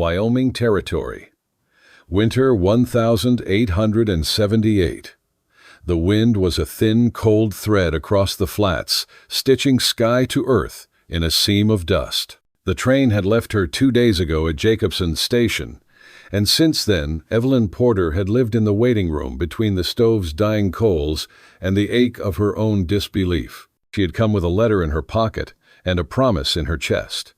Wyoming Territory. Winter 1878. The wind was a thin, cold thread across the flats, stitching sky to earth in a seam of dust. The train had left her 2 days ago at Jacobson station, and since then Evelyn Porter had lived in the waiting room between the stove's dying coals and the ache of her own disbelief. She had come with a letter in her pocket and a promise in her chest.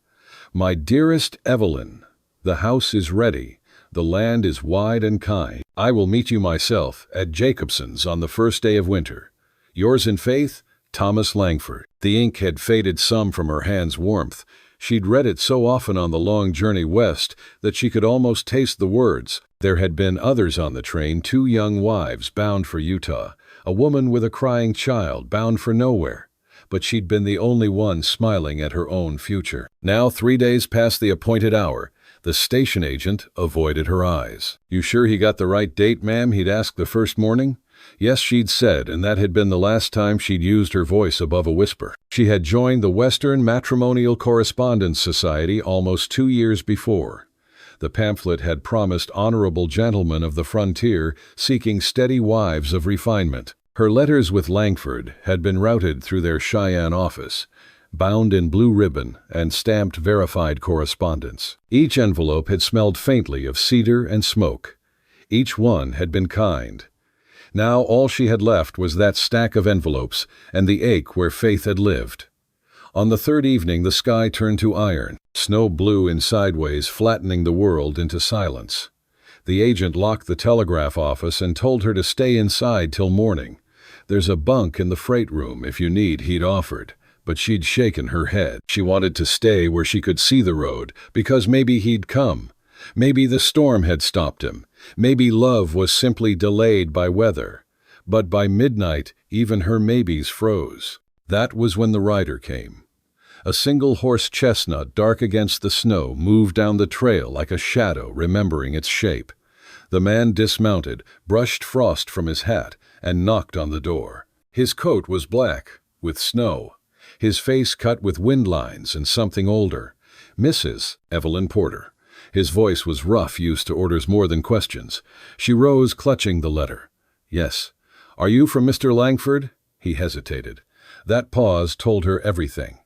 "My dearest Evelyn, the house is ready. The land is wide and kind. I will meet you myself at Jacobson's on the first day of winter. Yours in faith, Thomas Langford." The ink had faded some from her hand's warmth. She'd read it so often on the long journey west that she could almost taste the words. There had been others on the train, 2 young wives bound for Utah, a woman with a crying child bound for nowhere. But she'd been the only one smiling at her own future. Now, 3 days past the appointed hour, the station agent avoided her eyes. "You sure he got the right date, ma'am?" he'd asked the first morning. Yes, she'd said, and that had been the last time she'd used her voice above a whisper. She had joined the Western Matrimonial Correspondence Society almost 2 years before. The pamphlet had promised honorable gentlemen of the frontier seeking steady wives of refinement. Her letters with Langford had been routed through their Cheyenne office, bound in blue ribbon and stamped verified correspondence. Each envelope had smelled faintly of cedar and smoke. Each one had been kind. Now all she had left was that stack of envelopes and the ache where faith had lived. On the third evening the sky turned to iron. Snow blew in sideways, flattening the world into silence. The agent locked the telegraph office and told her to stay inside till morning. "There's a bunk in the freight room if you need," he'd offered, but she'd shaken her head. She wanted to stay where she could see the road, because maybe he'd come. Maybe the storm had stopped him. Maybe love was simply delayed by weather. But by midnight, even her maybes froze. That was when the rider came. A single-horse chestnut, dark against the snow, moved down the trail like a shadow, remembering its shape. The man dismounted, brushed frost from his hat, and knocked on the door. His coat was black, with snow. His face cut with wind lines and something older. "Mrs. Evelyn Porter." His voice was rough, used to orders more than questions. She rose, clutching the letter. "Yes." "Are you from Mr. Langford?" He hesitated. That pause told her everything.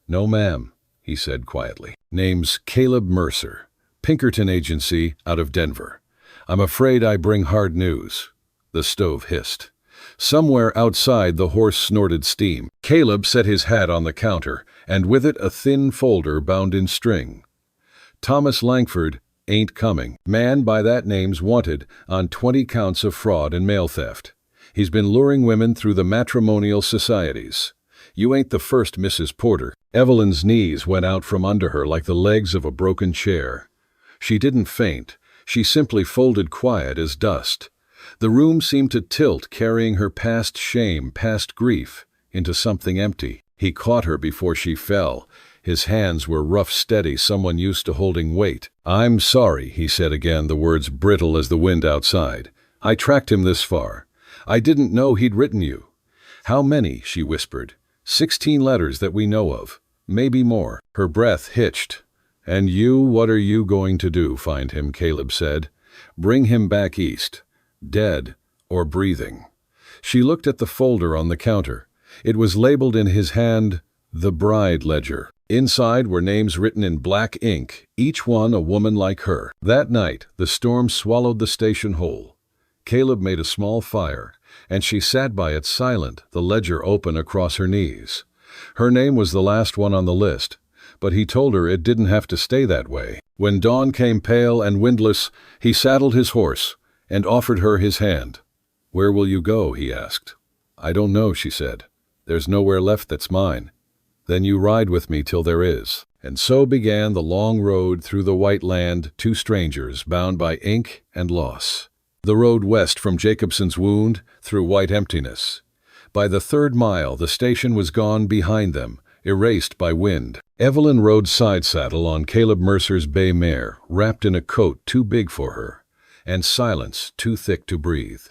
"No, ma'am," he said quietly. "Name's Caleb Mercer, Pinkerton Agency, out of Denver. I'm afraid I bring hard news." The stove hissed. Somewhere outside the horse snorted steam. Caleb set his hat on the counter, and with it a thin folder bound in string. "Thomas Langford ain't coming. Man by that name's wanted on 20 counts of fraud and mail theft. He's been luring women through the matrimonial societies. You ain't the first, Mrs. Porter." Evelyn's knees went out from under her like the legs of a broken chair. She didn't faint. She simply folded quiet as dust. The room seemed to tilt, carrying her past shame, past grief, into something empty. He caught her before she fell. His hands were rough, steady, someone used to holding weight. "I'm sorry," he said again, the words brittle as the wind outside. "I tracked him this far. I didn't know he'd written you." "How many?" she whispered. 16 letters that we know of. Maybe more." Her breath hitched. "And you, what are you going to do? Find him," Caleb said. "Bring him back east. Dead or breathing." She looked at the folder on the counter. It was labeled in his hand, "The Bride Ledger." Inside were names written in black ink, each one a woman like her. That night, the storm swallowed the station whole. Caleb made a small fire, and she sat by it silent, the ledger open across her knees. Her name was the last one on the list, but he told her it didn't have to stay that way. When dawn came pale and windless, he saddled his horse and offered her his hand. "Where will you go?" he asked. "I don't know," she said. "There's nowhere left that's mine." "Then you ride with me till there is." And so began the long road through the white land, 2 strangers bound by ink and loss. The road west from Jacobson's wound, through white emptiness. By the 3rd mile, the station was gone behind them, erased by wind. Evelyn rode side saddle on Caleb Mercer's bay mare, wrapped in a coat too big for her, and silence too thick to breathe.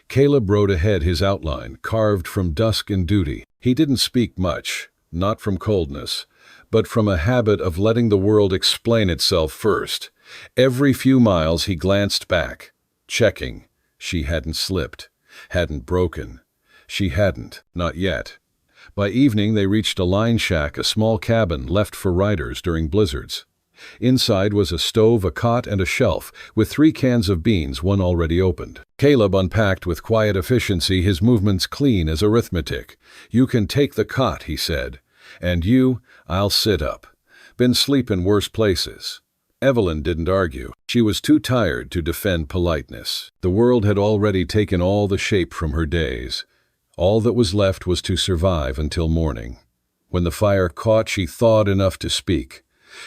Caleb rode ahead, his outline carved from dusk and duty. He didn't speak much, not from coldness, but from a habit of letting the world explain itself first. Every few miles he glanced back, checking. She hadn't slipped, hadn't broken. She hadn't, not yet. By evening they reached a line shack, a small cabin left for riders during blizzards. Inside was a stove, a cot, and a shelf, with 3 cans of beans, one already opened. Caleb unpacked with quiet efficiency, his movements clean as arithmetic. "You can take the cot," he said. "And you, I'll sit up. Been sleepin' worse places." Evelyn didn't argue. She was too tired to defend politeness. The world had already taken all the shape from her days. All that was left was to survive until morning. When the fire caught, she thawed enough to speak.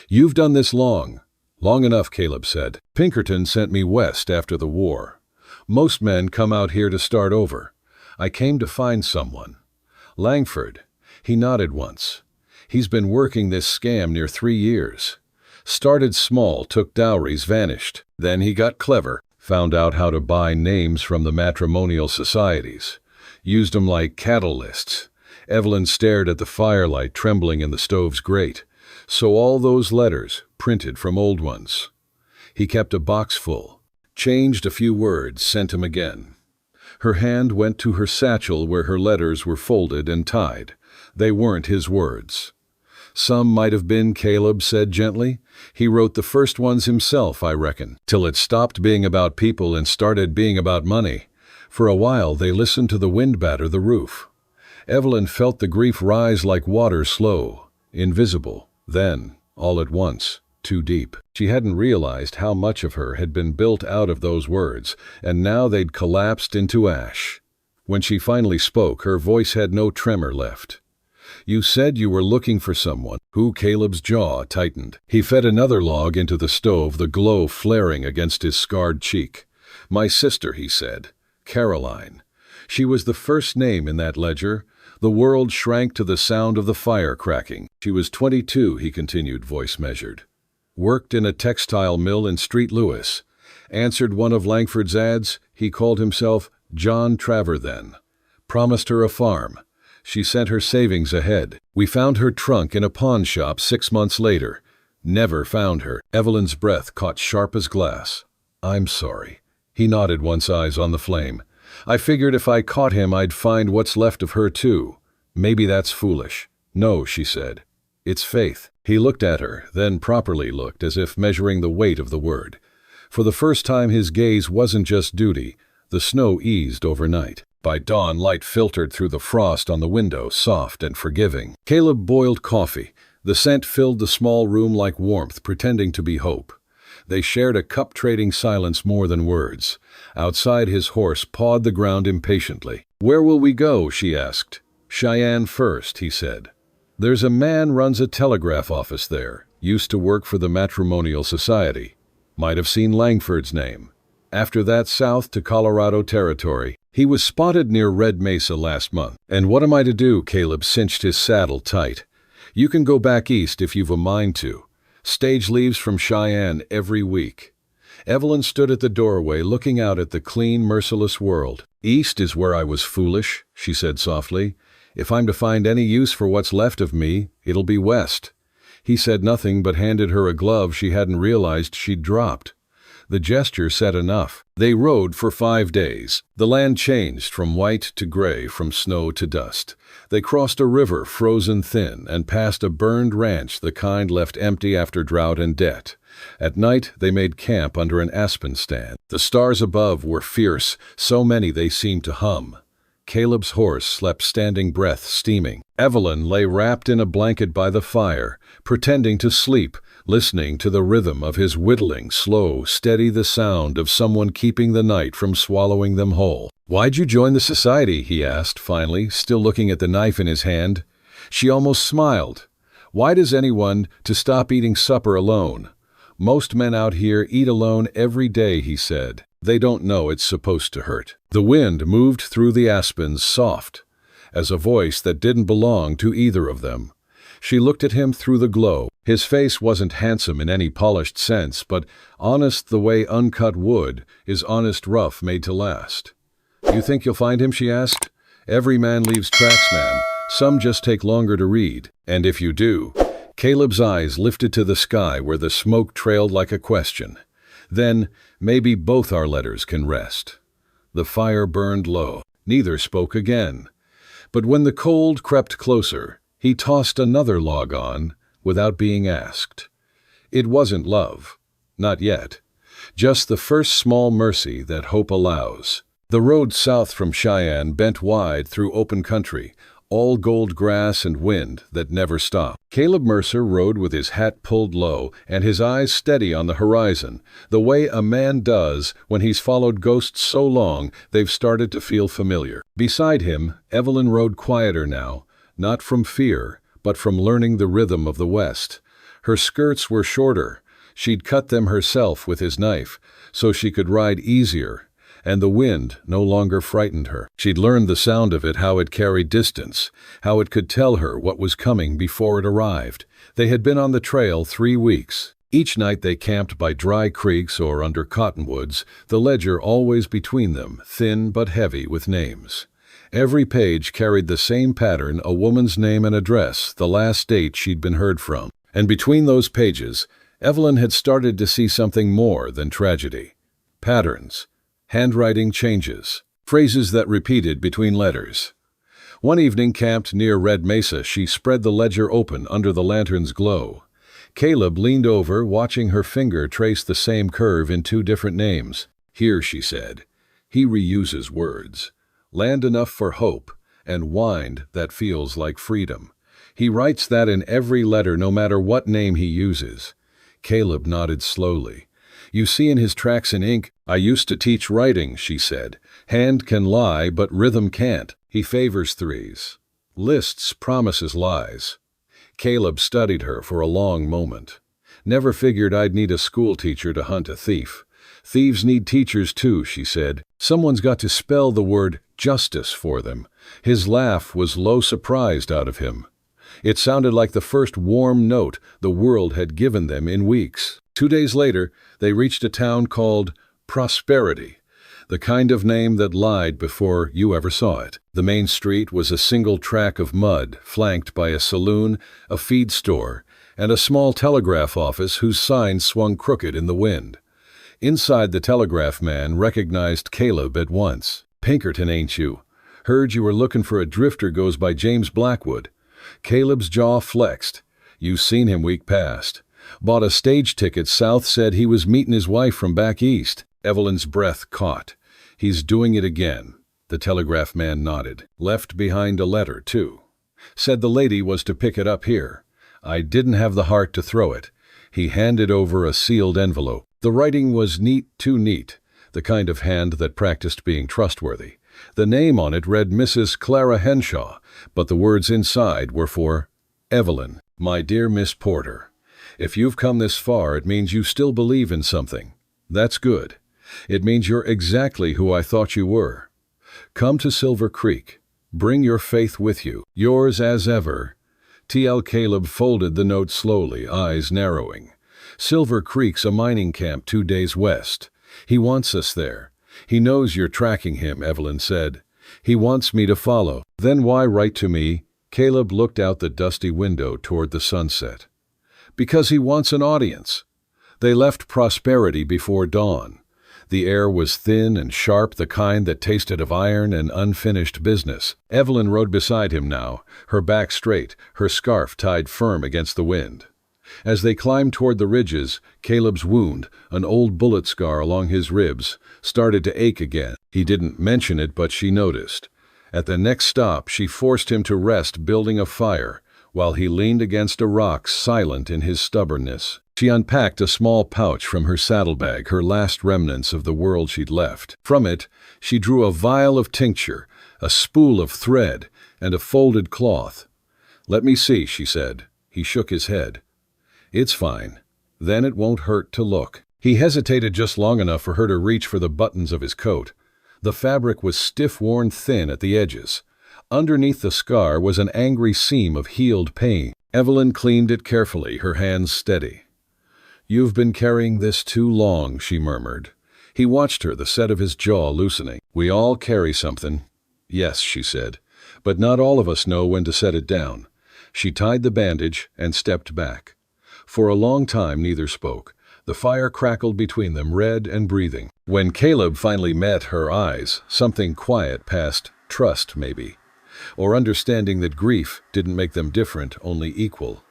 "You've done this long." "Long enough," Caleb said. "Pinkerton sent me west after the war. Most men come out here to start over. I came to find someone. Langford." He nodded once. "He's been working this scam near 3 years. Started small, took dowries, vanished. Then he got clever, found out how to buy names from the matrimonial societies. Used 'em like cattle lists." Evelyn stared at the firelight trembling in the stove's grate. "So all those letters, printed from old ones." He kept a box full. Changed a few words, sent 'em again. Her hand went to her satchel where her letters were folded and tied. They weren't his words. "Some might have been," Caleb said gently. "He wrote the first ones himself, I reckon, till it stopped being about people and started being about money." For a while they listened to the wind batter the roof. Evelyn felt the grief rise like water, slow, invisible. Then, all at once, too deep. She hadn't realized how much of her had been built out of those words, and now they'd collapsed into ash. When she finally spoke, her voice had no tremor left. "You said you were looking for someone." Who? Caleb's jaw tightened. He fed another log into the stove, the glow flaring against his scarred cheek. "My sister," he said. "Caroline." She was the first name in that ledger. The world shrank to the sound of the fire cracking. "She was 22, he continued, voice measured. "Worked in a textile mill in Street Lewis. Answered one of Langford's ads. He called himself John Traver then. Promised her a farm. She sent her savings ahead. We found her trunk in a pawn shop 6 months later. Never found her." Evelyn's breath caught sharp as glass. "I'm sorry." He nodded, once eyes on the flame. "I figured if I caught him I'd find what's left of her too. Maybe that's foolish." "No," she said. "It's faith." He looked at her, then properly looked, as if measuring the weight of the word. For the first time his gaze wasn't just duty. The snow eased overnight. By dawn, light filtered through the frost on the window, soft and forgiving. Caleb boiled coffee. The scent filled the small room like warmth, pretending to be hope. They shared a cup, trading silence more than words. Outside, his horse pawed the ground impatiently. "Where will we go?" she asked. "Cheyenne first," he said. "There's a man runs a telegraph office there. Used to work for the Matrimonial Society. Might have seen Langford's name. After that, south to Colorado Territory. He was spotted near Red Mesa last month." "And what am I to do?" Caleb cinched his saddle tight. "You can go back east if you've a mind to. Stage leaves from Cheyenne every week." Evelyn stood at the doorway, looking out at the clean, merciless world. "East is where I was foolish," she said softly. "If I'm to find any use for what's left of me, it'll be west." He said nothing, but handed her a glove she hadn't realized she'd dropped. The gesture said enough. They rode for 5 days. The land changed from white to gray, from snow to dust. They crossed a river frozen thin and passed a burned ranch, the kind left empty after drought and debt. At night they made camp under an aspen stand. The stars above were fierce, so many they seemed to hum. Caleb's horse slept standing, breath steaming. Evelyn lay wrapped in a blanket by the fire, pretending to sleep, listening to the rhythm of his whittling, slow, steady, the sound of someone keeping the night from swallowing them whole. "Why'd you join the society?" he asked, finally, still looking at the knife in his hand. She almost smiled. "Why does anyone to stop eating supper alone? Most men out here eat alone every day," he said. "They don't know it's supposed to hurt." The wind moved through the aspens, soft, as a voice that didn't belong to either of them. She looked at him through the glow. His face wasn't handsome in any polished sense, but honest the way uncut wood is honest, rough, made to last. "You think you'll find him?" she asked. "Every man leaves tracks, ma'am. Some just take longer to read. And if you do..." Caleb's eyes lifted to the sky where the smoke trailed like a question. Then, maybe both our letters can rest. The fire burned low. Neither spoke again. But when the cold crept closer, he tossed another log on, without being asked. It wasn't love. Not yet. Just the first small mercy that hope allows. The road south from Cheyenne bent wide through open country, all gold grass and wind that never stopped. Caleb Mercer rode with his hat pulled low and his eyes steady on the horizon, the way a man does when he's followed ghosts so long they've started to feel familiar. Beside him, Evelyn rode quieter now, not from fear, but from learning the rhythm of the West. Her skirts were shorter. She'd cut them herself with his knife, so she could ride easier, and the wind no longer frightened her. She'd learned the sound of it, how it carried distance, how it could tell her what was coming before it arrived. They had been on the trail 3 weeks. Each night they camped by dry creeks or under cottonwoods, the ledger always between them, thin but heavy with names. Every page carried the same pattern, a woman's name and address, the last date she'd been heard from. And between those pages, Evelyn had started to see something more than tragedy. Patterns. Handwriting changes. Phrases that repeated between letters. One evening camped near Red Mesa, she spread the ledger open under the lantern's glow. Caleb leaned over, watching her finger trace the same curve in 2 different names. Here, she said, he reuses words. Land enough for hope, and wind that feels like freedom. He writes that in every letter, no matter what name he uses. Caleb nodded slowly. You see in his tracks in ink, I used to teach writing, she said. Hand can lie, but rhythm can't. He favors threes. Lists promises lies. Caleb studied her for a long moment. Never figured I'd need a schoolteacher to hunt a thief. Thieves need teachers too, she said. Someone's got to spell the word justice for them. His laugh was low, surprised out of him. It sounded like the first warm note the world had given them in weeks. 2 days later, they reached a town called Prosperity, the kind of name that lied before you ever saw it. The main street was a single track of mud, flanked by a saloon, a feed store, and a small telegraph office whose sign swung crooked in the wind. Inside, the telegraph man recognized Caleb at once. Pinkerton, ain't you? Heard you were looking for a drifter goes by James Blackwood. Caleb's jaw flexed. You seen him week past. Bought a stage ticket south, said he was meeting his wife from back east. Evelyn's breath caught. He's doing it again. The telegraph man nodded. Left behind a letter, too. Said the lady was to pick it up here. I didn't have the heart to throw it. He handed over a sealed envelope. The writing was neat, too neat, the kind of hand that practiced being trustworthy. The name on it read Mrs. Clara Henshaw, but the words inside were for Evelyn, my dear Miss Porter. If you've come this far, it means you still believe in something. That's good. It means you're exactly who I thought you were. Come to Silver Creek. Bring your faith with you. Yours as ever. T.L. Caleb folded the note slowly, eyes narrowing. Silver Creek's a mining camp 2 days west. He wants us there. He knows you're tracking him, Evelyn said. He wants me to follow. Then why write to me? Caleb looked out the dusty window toward the sunset. Because he wants an audience. They left Prosperity before dawn. The air was thin and sharp, the kind that tasted of iron and unfinished business. Evelyn rode beside him now, her back straight, her scarf tied firm against the wind. As they climbed toward the ridges, Caleb's wound, an old bullet scar along his ribs, started to ache again. He didn't mention it, but she noticed. At the next stop, she forced him to rest building a fire, while he leaned against a rock, silent in his stubbornness. She unpacked a small pouch from her saddlebag, her last remnants of the world she'd left. From it, she drew a vial of tincture, a spool of thread, and a folded cloth. Let me see, she said. He shook his head. It's fine. Then it won't hurt to look. He hesitated just long enough for her to reach for the buttons of his coat. The fabric was stiff, worn thin at the edges. Underneath the scar was an angry seam of healed pain. Evelyn cleaned it carefully, her hands steady. You've been carrying this too long, she murmured. He watched her, the set of his jaw loosening. We all carry something. Yes, she said, but not all of us know when to set it down. She tied the bandage and stepped back. For a long time neither spoke. The fire crackled between them, red and breathing. When Caleb finally met her eyes, something quiet past trust, maybe, or understanding that grief didn't make them different, only equal.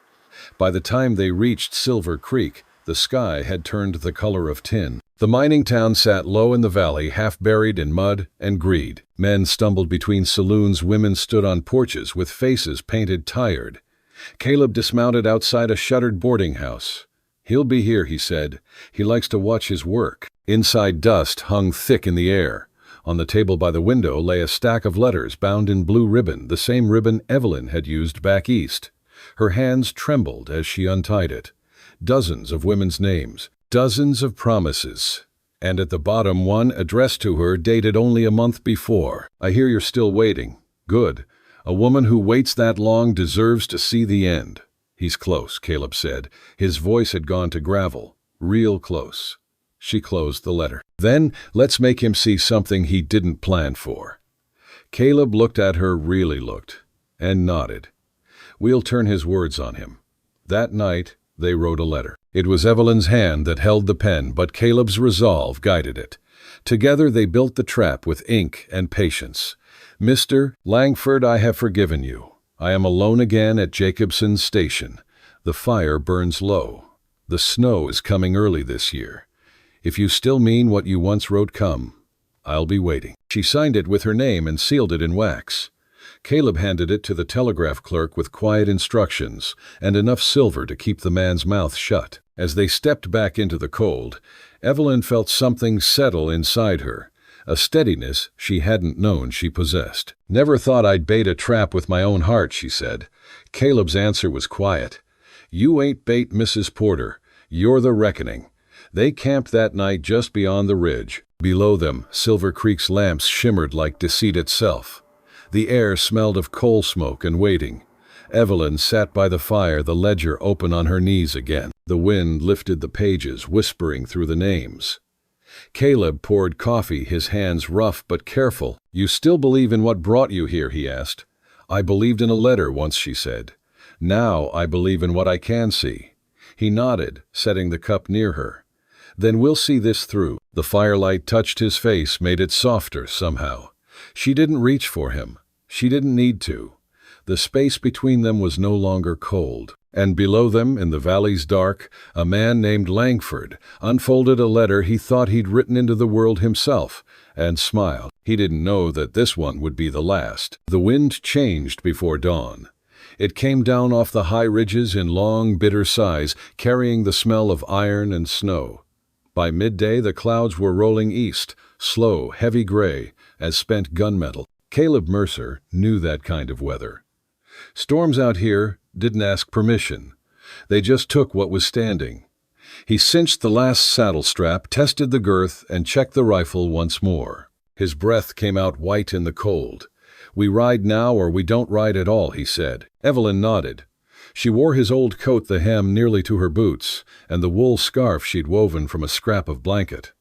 By the time they reached Silver Creek, the sky had turned the color of tin. The mining town sat low in the valley, half buried in mud and greed. Men stumbled between saloons, women stood on porches with faces painted tired. Caleb dismounted outside a shuttered boarding house. "He'll be here," he said. "He likes to watch his work." Inside, dust hung thick in the air. On the table by the window lay a stack of letters bound in blue ribbon, the same ribbon Evelyn had used back east. Her hands trembled as she untied it. Dozens of women's names, dozens of promises. And at the bottom, one addressed to her, dated only a month before. "I hear you're still waiting. Good. A woman who waits that long deserves to see the end." "He's close," Caleb said. His voice had gone to gravel. "Real close." She closed the letter. "Then let's make him see something he didn't plan for." Caleb looked at her, really looked, and nodded. "We'll turn his words on him." That night, they wrote a letter. It was Evelyn's hand that held the pen, but Caleb's resolve guided it. Together they built the trap with ink and patience. "Mr. Langford, I have forgiven you. I am alone again at Jacobson's station. The fire burns low. The snow is coming early this year. If you still mean what you once wrote, come. I'll be waiting." She signed it with her name and sealed it in wax. Caleb handed it to the telegraph clerk with quiet instructions and enough silver to keep the man's mouth shut. As they stepped back into the cold, Evelyn felt something settle inside her, a steadiness she hadn't known she possessed. "Never thought I'd bait a trap with my own heart," she said. Caleb's answer was quiet. "You ain't bait, Mrs. Porter. You're the reckoning." They camped that night just beyond the ridge. Below them, Silver Creek's lamps shimmered like deceit itself. The air smelled of coal smoke and waiting. Evelyn sat by the fire, the ledger open on her knees again. The wind lifted the pages, whispering through the names. Caleb poured coffee, his hands rough but careful. "You still believe in what brought you here?" he asked. "I believed in a letter once," she said. "Now I believe in what I can see." He nodded, setting the cup near her. "Then we'll see this through." The firelight touched his face, made it softer somehow. She didn't reach for him. She didn't need to. The space between them was no longer cold. And below them, in the valley's dark, a man named Langford unfolded a letter he thought he'd written into the world himself, and smiled. He didn't know that this one would be the last. The wind changed before dawn. It came down off the high ridges in long, bitter sighs, carrying the smell of iron and snow. By midday, the clouds were rolling east, slow, heavy gray, as spent gunmetal. Caleb Mercer knew that kind of weather. Storms out here didn't ask permission. They just took what was standing. He cinched the last saddle strap, tested the girth, and checked the rifle once more. His breath came out white in the cold. "We ride now or we don't ride at all," he said. Evelyn nodded. She wore his old coat, the hem nearly to her boots, and the wool scarf she'd woven from a scrap of blanket.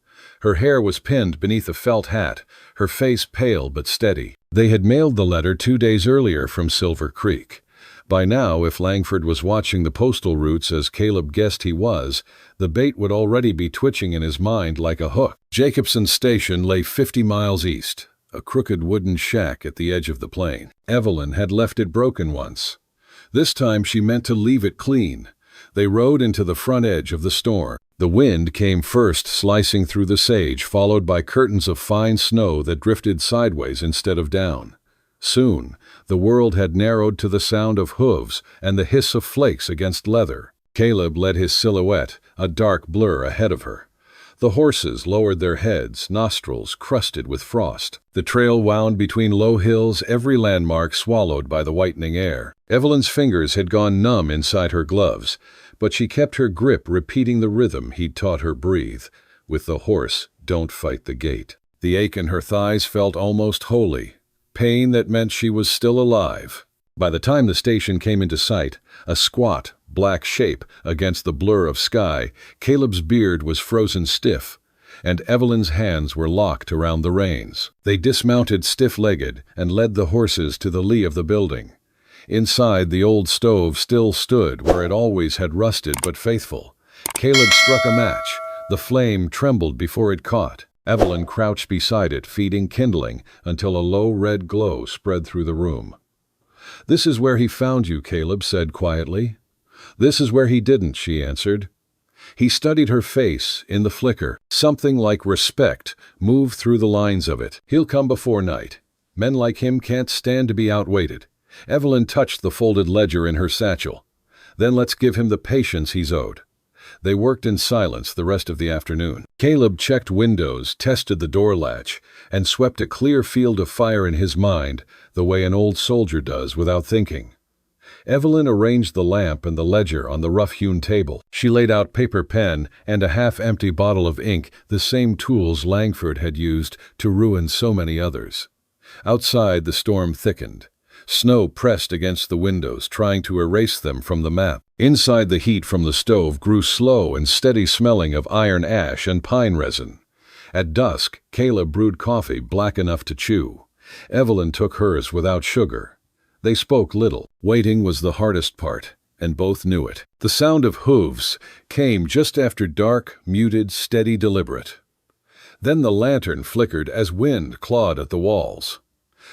Her hair was pinned beneath a felt hat, her face pale but steady. They had mailed the letter 2 days earlier from Silver Creek. By now, if Langford was watching the postal routes as Caleb guessed he was, the bait would already be twitching in his mind like a hook. Jacobson's station lay 50 miles east, a crooked wooden shack at the edge of the plain. Evelyn had left it broken once. This time she meant to leave it clean. They rode into the front edge of the storm. The wind came first, slicing through the sage, followed by curtains of fine snow that drifted sideways instead of down. Soon, the world had narrowed to the sound of hooves and the hiss of flakes against leather. Caleb led his silhouette, a dark blur ahead of her. The horses lowered their heads, nostrils crusted with frost. The trail wound between low hills, every landmark swallowed by the whitening air. Evelyn's fingers had gone numb inside her gloves, but she kept her grip, repeating the rhythm he'd taught her breathe. With the horse, don't fight the gate. The ache in her thighs felt almost holy, pain that meant she was still alive. By the time the station came into sight, a squat, black shape against the blur of sky, Caleb's beard was frozen stiff, and Evelyn's hands were locked around the reins. They dismounted stiff-legged and led the horses to the lee of the building. Inside, the old stove still stood where it always had rusted but faithful. Caleb struck a match. The flame trembled before it caught. Evelyn crouched beside it, feeding kindling until a low red glow spread through the room. "This is where he found you," Caleb said quietly. "This is where he didn't," she answered. He studied her face in the flicker. Something like respect moved through the lines of it. "He'll come before night. Men like him can't stand to be outweighted." Evelyn touched the folded ledger in her satchel. "Then let's give him the patience he's owed." They worked in silence the rest of the afternoon. Caleb checked windows, tested the door latch, and swept a clear field of fire in his mind the way an old soldier does without thinking. Evelyn arranged the lamp and the ledger on the rough-hewn table. She laid out paper, pen, and a half-empty bottle of ink, the same tools Langford had used to ruin so many others. Outside, the storm thickened. Snow pressed against the windows, trying to erase them from the map. Inside, the heat from the stove grew slow and steady, smelling of iron ash and pine resin. At dusk, Caleb brewed coffee black enough to chew. Evelyn took hers without sugar. They spoke little. Waiting was the hardest part, and both knew it. The sound of hooves came just after dark, muted, steady, deliberate. Then the lantern flickered as wind clawed at the walls.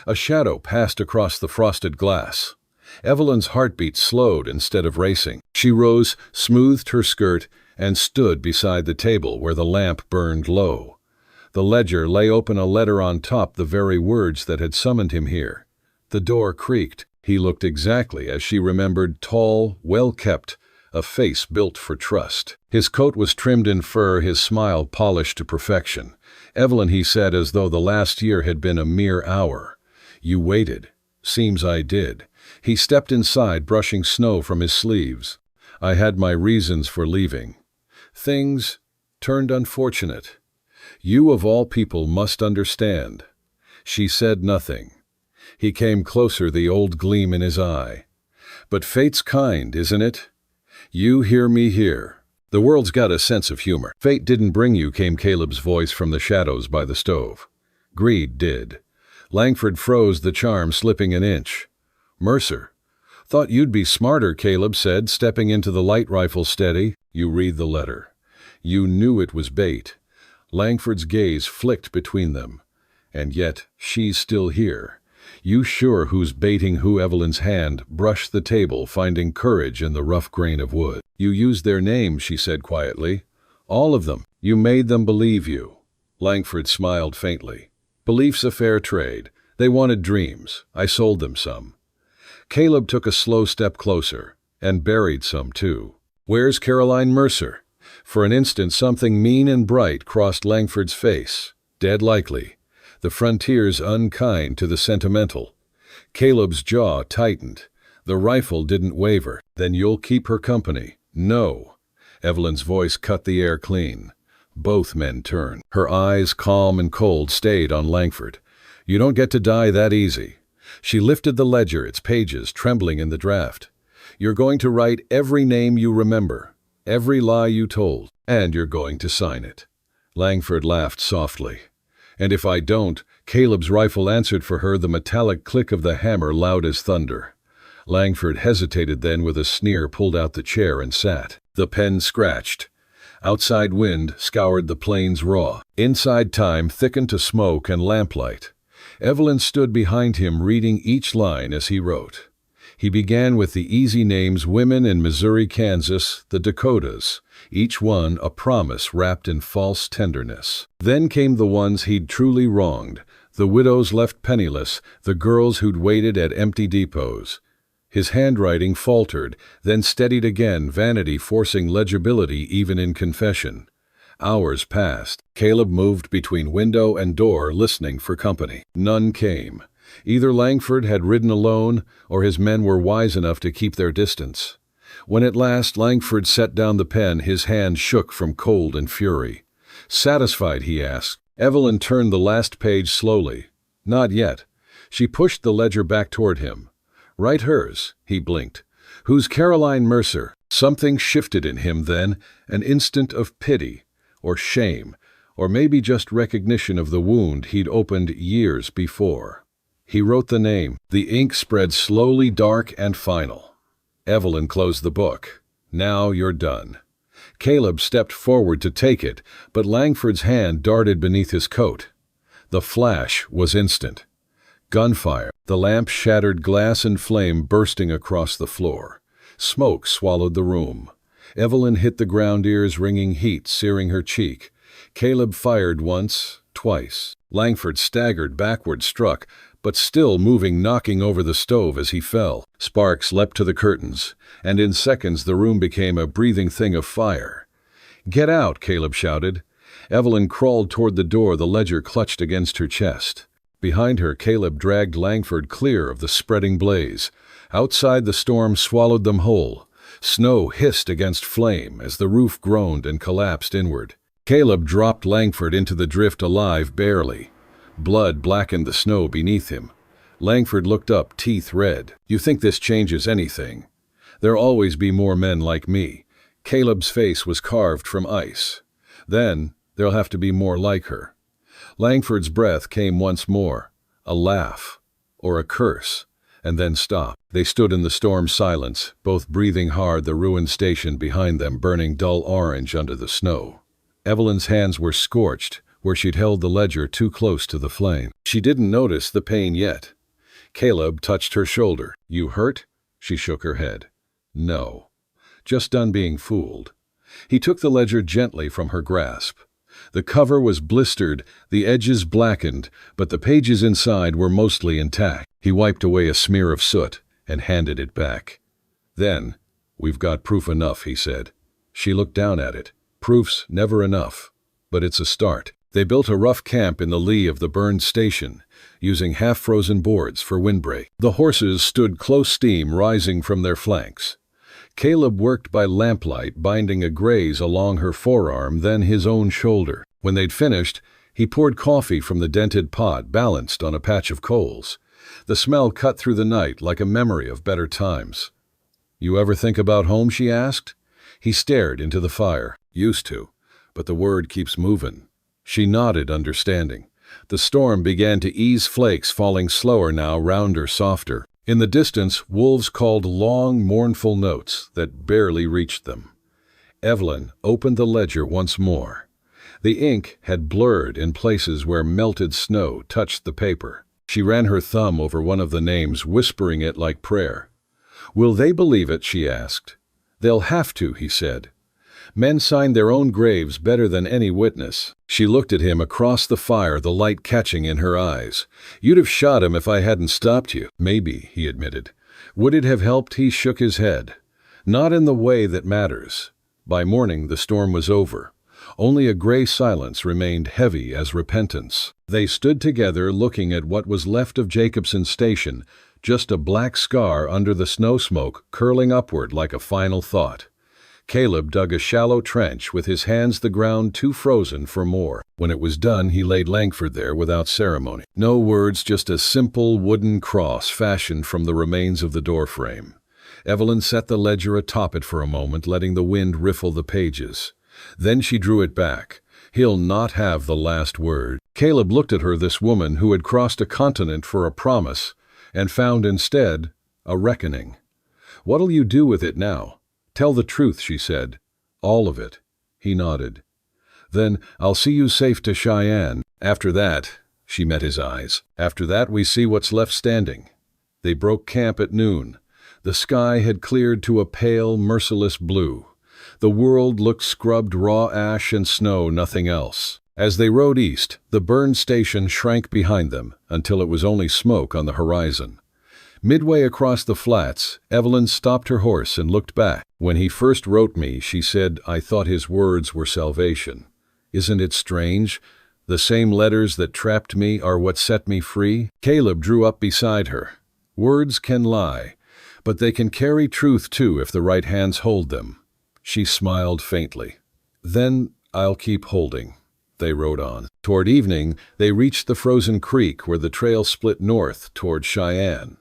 A shadow passed across the frosted glass. Evelyn's heartbeat slowed instead of racing. She rose, smoothed her skirt, and stood beside the table where the lamp burned low. The ledger lay open, a letter on top, the very words that had summoned him here. The door creaked. He looked exactly as she remembered, tall, well-kept, a face built for trust. His coat was trimmed in fur, his smile polished to perfection. "Evelyn," he said, as though the last year had been a mere hour. "You waited." "Seems I did." He stepped inside, brushing snow from his sleeves. "I had my reasons for leaving. Things turned unfortunate. You of all people must understand." She said nothing. He came closer, the old gleam in his eye. "But fate's kind, isn't it? You hear me here. The world's got a sense of humor." "Fate didn't bring you," came Caleb's voice from the shadows by the stove. "Greed did." Langford froze, the charm slipping an inch. "Mercer." "Thought you'd be smarter," Caleb said, stepping into the light, rifle steady. "You read the letter. You knew it was bait." Langford's gaze flicked between them. "And yet, she's still here. You sure who's baiting who?" Evelyn's hand brushed the table, finding courage in the rough grain of wood. "You used their names," she said quietly. "All of them. You made them believe you." Langford smiled faintly. "Belief's a fair trade. They wanted dreams. I sold them some." Caleb took a slow step closer, and buried some too. "Where's Caroline Mercer?" For an instant, something mean and bright crossed Langford's face. Dead likely. The frontier's unkind to the sentimental. Caleb's jaw tightened. The rifle didn't waver. "Then you'll keep her company." "No." Evelyn's voice cut the air clean. Both men turned. Her eyes, calm and cold, stayed on Langford. "You don't get to die that easy." She lifted the ledger, its pages trembling in the draft. "You're going to write every name you remember, every lie you told, and you're going to sign it." Langford laughed softly. "And if I don't?" Caleb's rifle answered for her, the metallic click of the hammer loud as thunder. Langford hesitated, then with a sneer pulled out the chair and sat. The pen scratched. Outside wind scoured the plains raw. Inside time thickened to smoke and lamplight. Evelyn stood behind him, reading each line as he wrote. He began with the easy names: women in Missouri, Kansas, the Dakotas, each one a promise wrapped in false tenderness. Then came the ones he'd truly wronged, the widows left penniless, the girls who'd waited at empty depots. His handwriting faltered, then steadied again, vanity forcing legibility even in confession. Hours passed. Caleb moved between window and door, listening for company. None came. Either Langford had ridden alone, or his men were wise enough to keep their distance. When at last Langford set down the pen, his hand shook from cold and fury. "Satisfied?" he asked. Evelyn turned the last page slowly. "Not yet." She pushed the ledger back toward him. "Write hers." He blinked. "Who's Caroline Mercer?" Something shifted in him then, an instant of pity, or shame, or maybe just recognition of the wound he'd opened years before. He wrote the name. The ink spread slowly, dark and final. Evelyn closed the book. Now you're done. Caleb stepped forward to take it, but Langford's hand darted beneath his coat. The flash was instant. Gunfire. The lamp shattered glass and flame bursting across the floor. Smoke swallowed the room. Evelyn hit the ground, ears ringing, heat searing her cheek. Caleb fired once, twice. Langford staggered backward, struck, but still moving, knocking over the stove as he fell. Sparks leapt to the curtains, and in seconds the room became a breathing thing of fire. "Get out!" Caleb shouted. Evelyn crawled toward the door, the ledger clutched against her chest. Behind her, Caleb dragged Langford clear of the spreading blaze. Outside, the storm swallowed them whole. Snow hissed against flame as the roof groaned and collapsed inward. Caleb dropped Langford into the drift alive, barely. Blood blackened the snow beneath him. Langford looked up, teeth red. "You think this changes anything? There'll always be more men like me." Caleb's face was carved from ice. "Then there'll have to be more like her." Langford's breath came once more, a laugh, or a curse, and then stopped. They stood in the storm silence, both breathing hard, the ruined station behind them burning dull orange under the snow. Evelyn's hands were scorched, where she'd held the ledger too close to the flame. She didn't notice the pain yet. Caleb touched her shoulder. "You hurt?" She shook her head. "No. Just done being fooled." He took the ledger gently from her grasp. The cover was blistered, the edges blackened, but the pages inside were mostly intact. He wiped away a smear of soot and handed it back. "Then, we've got proof enough," he said. She looked down at it. "Proof's never enough, but it's a start." They built a rough camp in the lee of the burned station, using half-frozen boards for windbreak. The horses stood close, steam rising from their flanks. Caleb worked by lamplight, binding a graze along her forearm, then his own shoulder. When they'd finished, he poured coffee from the dented pot balanced on a patch of coals. The smell cut through the night like a memory of better times. "You ever think about home?" she asked. He stared into the fire. "Used to, but the word keeps moving." She nodded, understanding. The storm began to ease, flakes falling slower now, rounder, softer. In the distance, wolves called long, mournful notes that barely reached them. Evelyn opened the ledger once more. The ink had blurred in places where melted snow touched the paper. She ran her thumb over one of the names, whispering it like prayer. "Will they believe it?" she asked. "They'll have to," he said. "Men sign their own graves better than any witness." She looked at him across the fire, the light catching in her eyes. "You'd have shot him if I hadn't stopped you." "Maybe," he admitted. "Would it have helped?" He shook his head. "Not in the way that matters." By morning, the storm was over. Only a gray silence remained, heavy as repentance. They stood together, looking at what was left of Jacobson station, just a black scar under the snow smoke curling upward like a final thought. Caleb dug a shallow trench with his hands the ground too frozen for more. When it was done, he laid Langford there without ceremony. No words, just a simple wooden cross fashioned from the remains of the doorframe. Evelyn set the ledger atop it for a moment, letting the wind riffle the pages. Then she drew it back. "He'll not have the last word." Caleb looked at her, this woman who had crossed a continent for a promise, and found instead a reckoning. "What'll you do with it now?" "Tell the truth," she said. "All of it." He nodded. "Then I'll see you safe to Cheyenne. After that," she met his eyes, "after that we see what's left standing." They broke camp at noon. The sky had cleared to a pale, merciless blue. The world looked scrubbed, raw ash and snow, nothing else. As they rode east, the burned station shrank behind them until it was only smoke on the horizon. Midway across the flats, Evelyn stopped her horse and looked back. "When he first wrote me," she said, "I thought his words were salvation. Isn't it strange? The same letters that trapped me are what set me free." Caleb drew up beside her. "Words can lie, but they can carry truth too if the right hands hold them." She smiled faintly. "Then I'll keep holding." They rode on. Toward evening, they reached the frozen creek where the trail split north toward Cheyenne.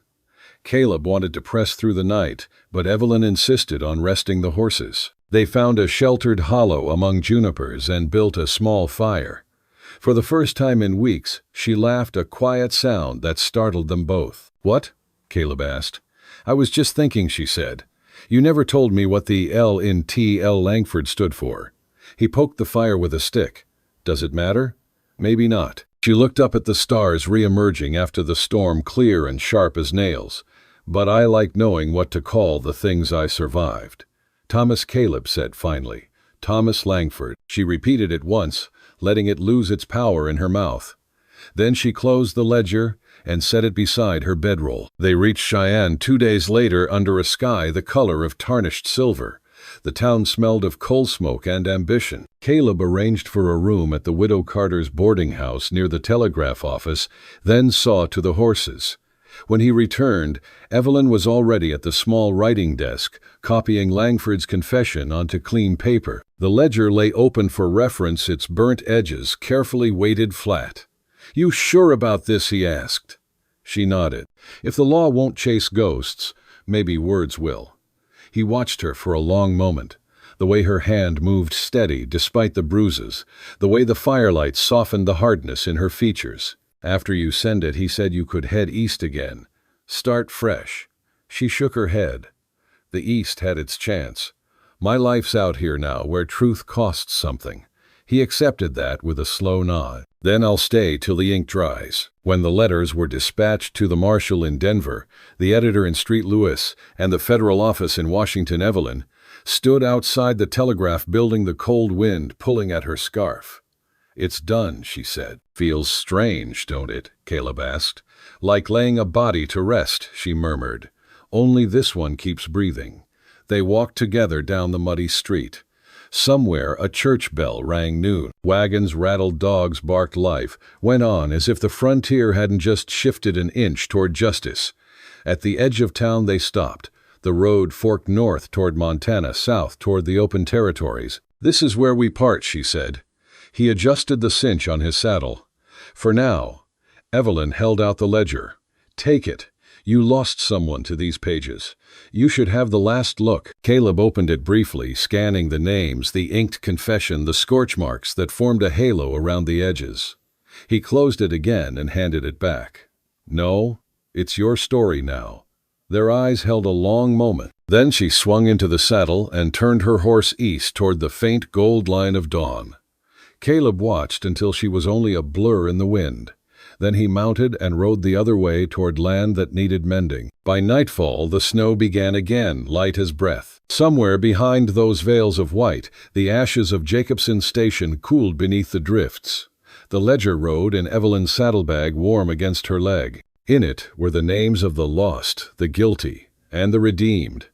Caleb wanted to press through the night, but Evelyn insisted on resting the horses. They found a sheltered hollow among junipers and built a small fire. For the first time in weeks, she laughed, a quiet sound that startled them both. "What?" Caleb asked. "I was just thinking," she said. "You never told me what the L in T.L. Langford stood for." He poked the fire with a stick. "Does it matter?" "Maybe not." She looked up at the stars re-emerging after the storm, clear and sharp as nails. "But I like knowing what to call the things I survived." "Thomas," Caleb said finally. "Thomas Langford." She repeated it once, letting it lose its power in her mouth. Then she closed the ledger and set it beside her bedroll. They reached Cheyenne 2 days later under a sky the color of tarnished silver. The town smelled of coal smoke and ambition. Caleb arranged for a room at the Widow Carter's boarding house near the telegraph office, then saw to the horses. When he returned, Evelyn was already at the small writing desk, copying Langford's confession onto clean paper. The ledger lay open for reference, its burnt edges carefully weighted flat. "You sure about this?" he asked. She nodded. "If the law won't chase ghosts, maybe words will." He watched her for a long moment, the way her hand moved steady despite the bruises, the way the firelight softened the hardness in her features. "After you send it," he said, "you could head east again. Start fresh." She shook her head. "The east had its chance. My life's out here now, where truth costs something." He accepted that with a slow nod. "Then I'll stay till the ink dries." When the letters were dispatched to the marshal in Denver, the editor in St. Louis, and the federal office in Washington, Evelyn stood outside the telegraph building, the cold wind pulling at her scarf. "It's done," she said. "Feels strange, don't it?" Caleb asked. "Like laying a body to rest," she murmured. "Only this one keeps breathing." They walked together down the muddy street. Somewhere a church bell rang noon. Wagons rattled, dogs barked, life went on as if the frontier hadn't just shifted an inch toward justice. At the edge of town they stopped. The road forked north toward Montana, south toward the open territories. "This is where we part," she said. He adjusted the cinch on his saddle. "For now." Evelyn held out the ledger. "Take it. You lost someone to these pages. You should have the last look." Caleb opened it briefly, scanning the names, the inked confession, the scorch marks that formed a halo around the edges. He closed it again and handed it back. "No, it's your story now." Their eyes held a long moment. Then she swung into the saddle and turned her horse east toward the faint gold line of dawn. Caleb watched until she was only a blur in the wind. Then he mounted and rode the other way toward land that needed mending. By nightfall, the snow began again, light as breath. Somewhere behind those veils of white, the ashes of Jacobson station cooled beneath the drifts. The ledger rode in Evelyn's saddlebag, warm against her leg. In it were the names of the lost, the guilty, and the redeemed,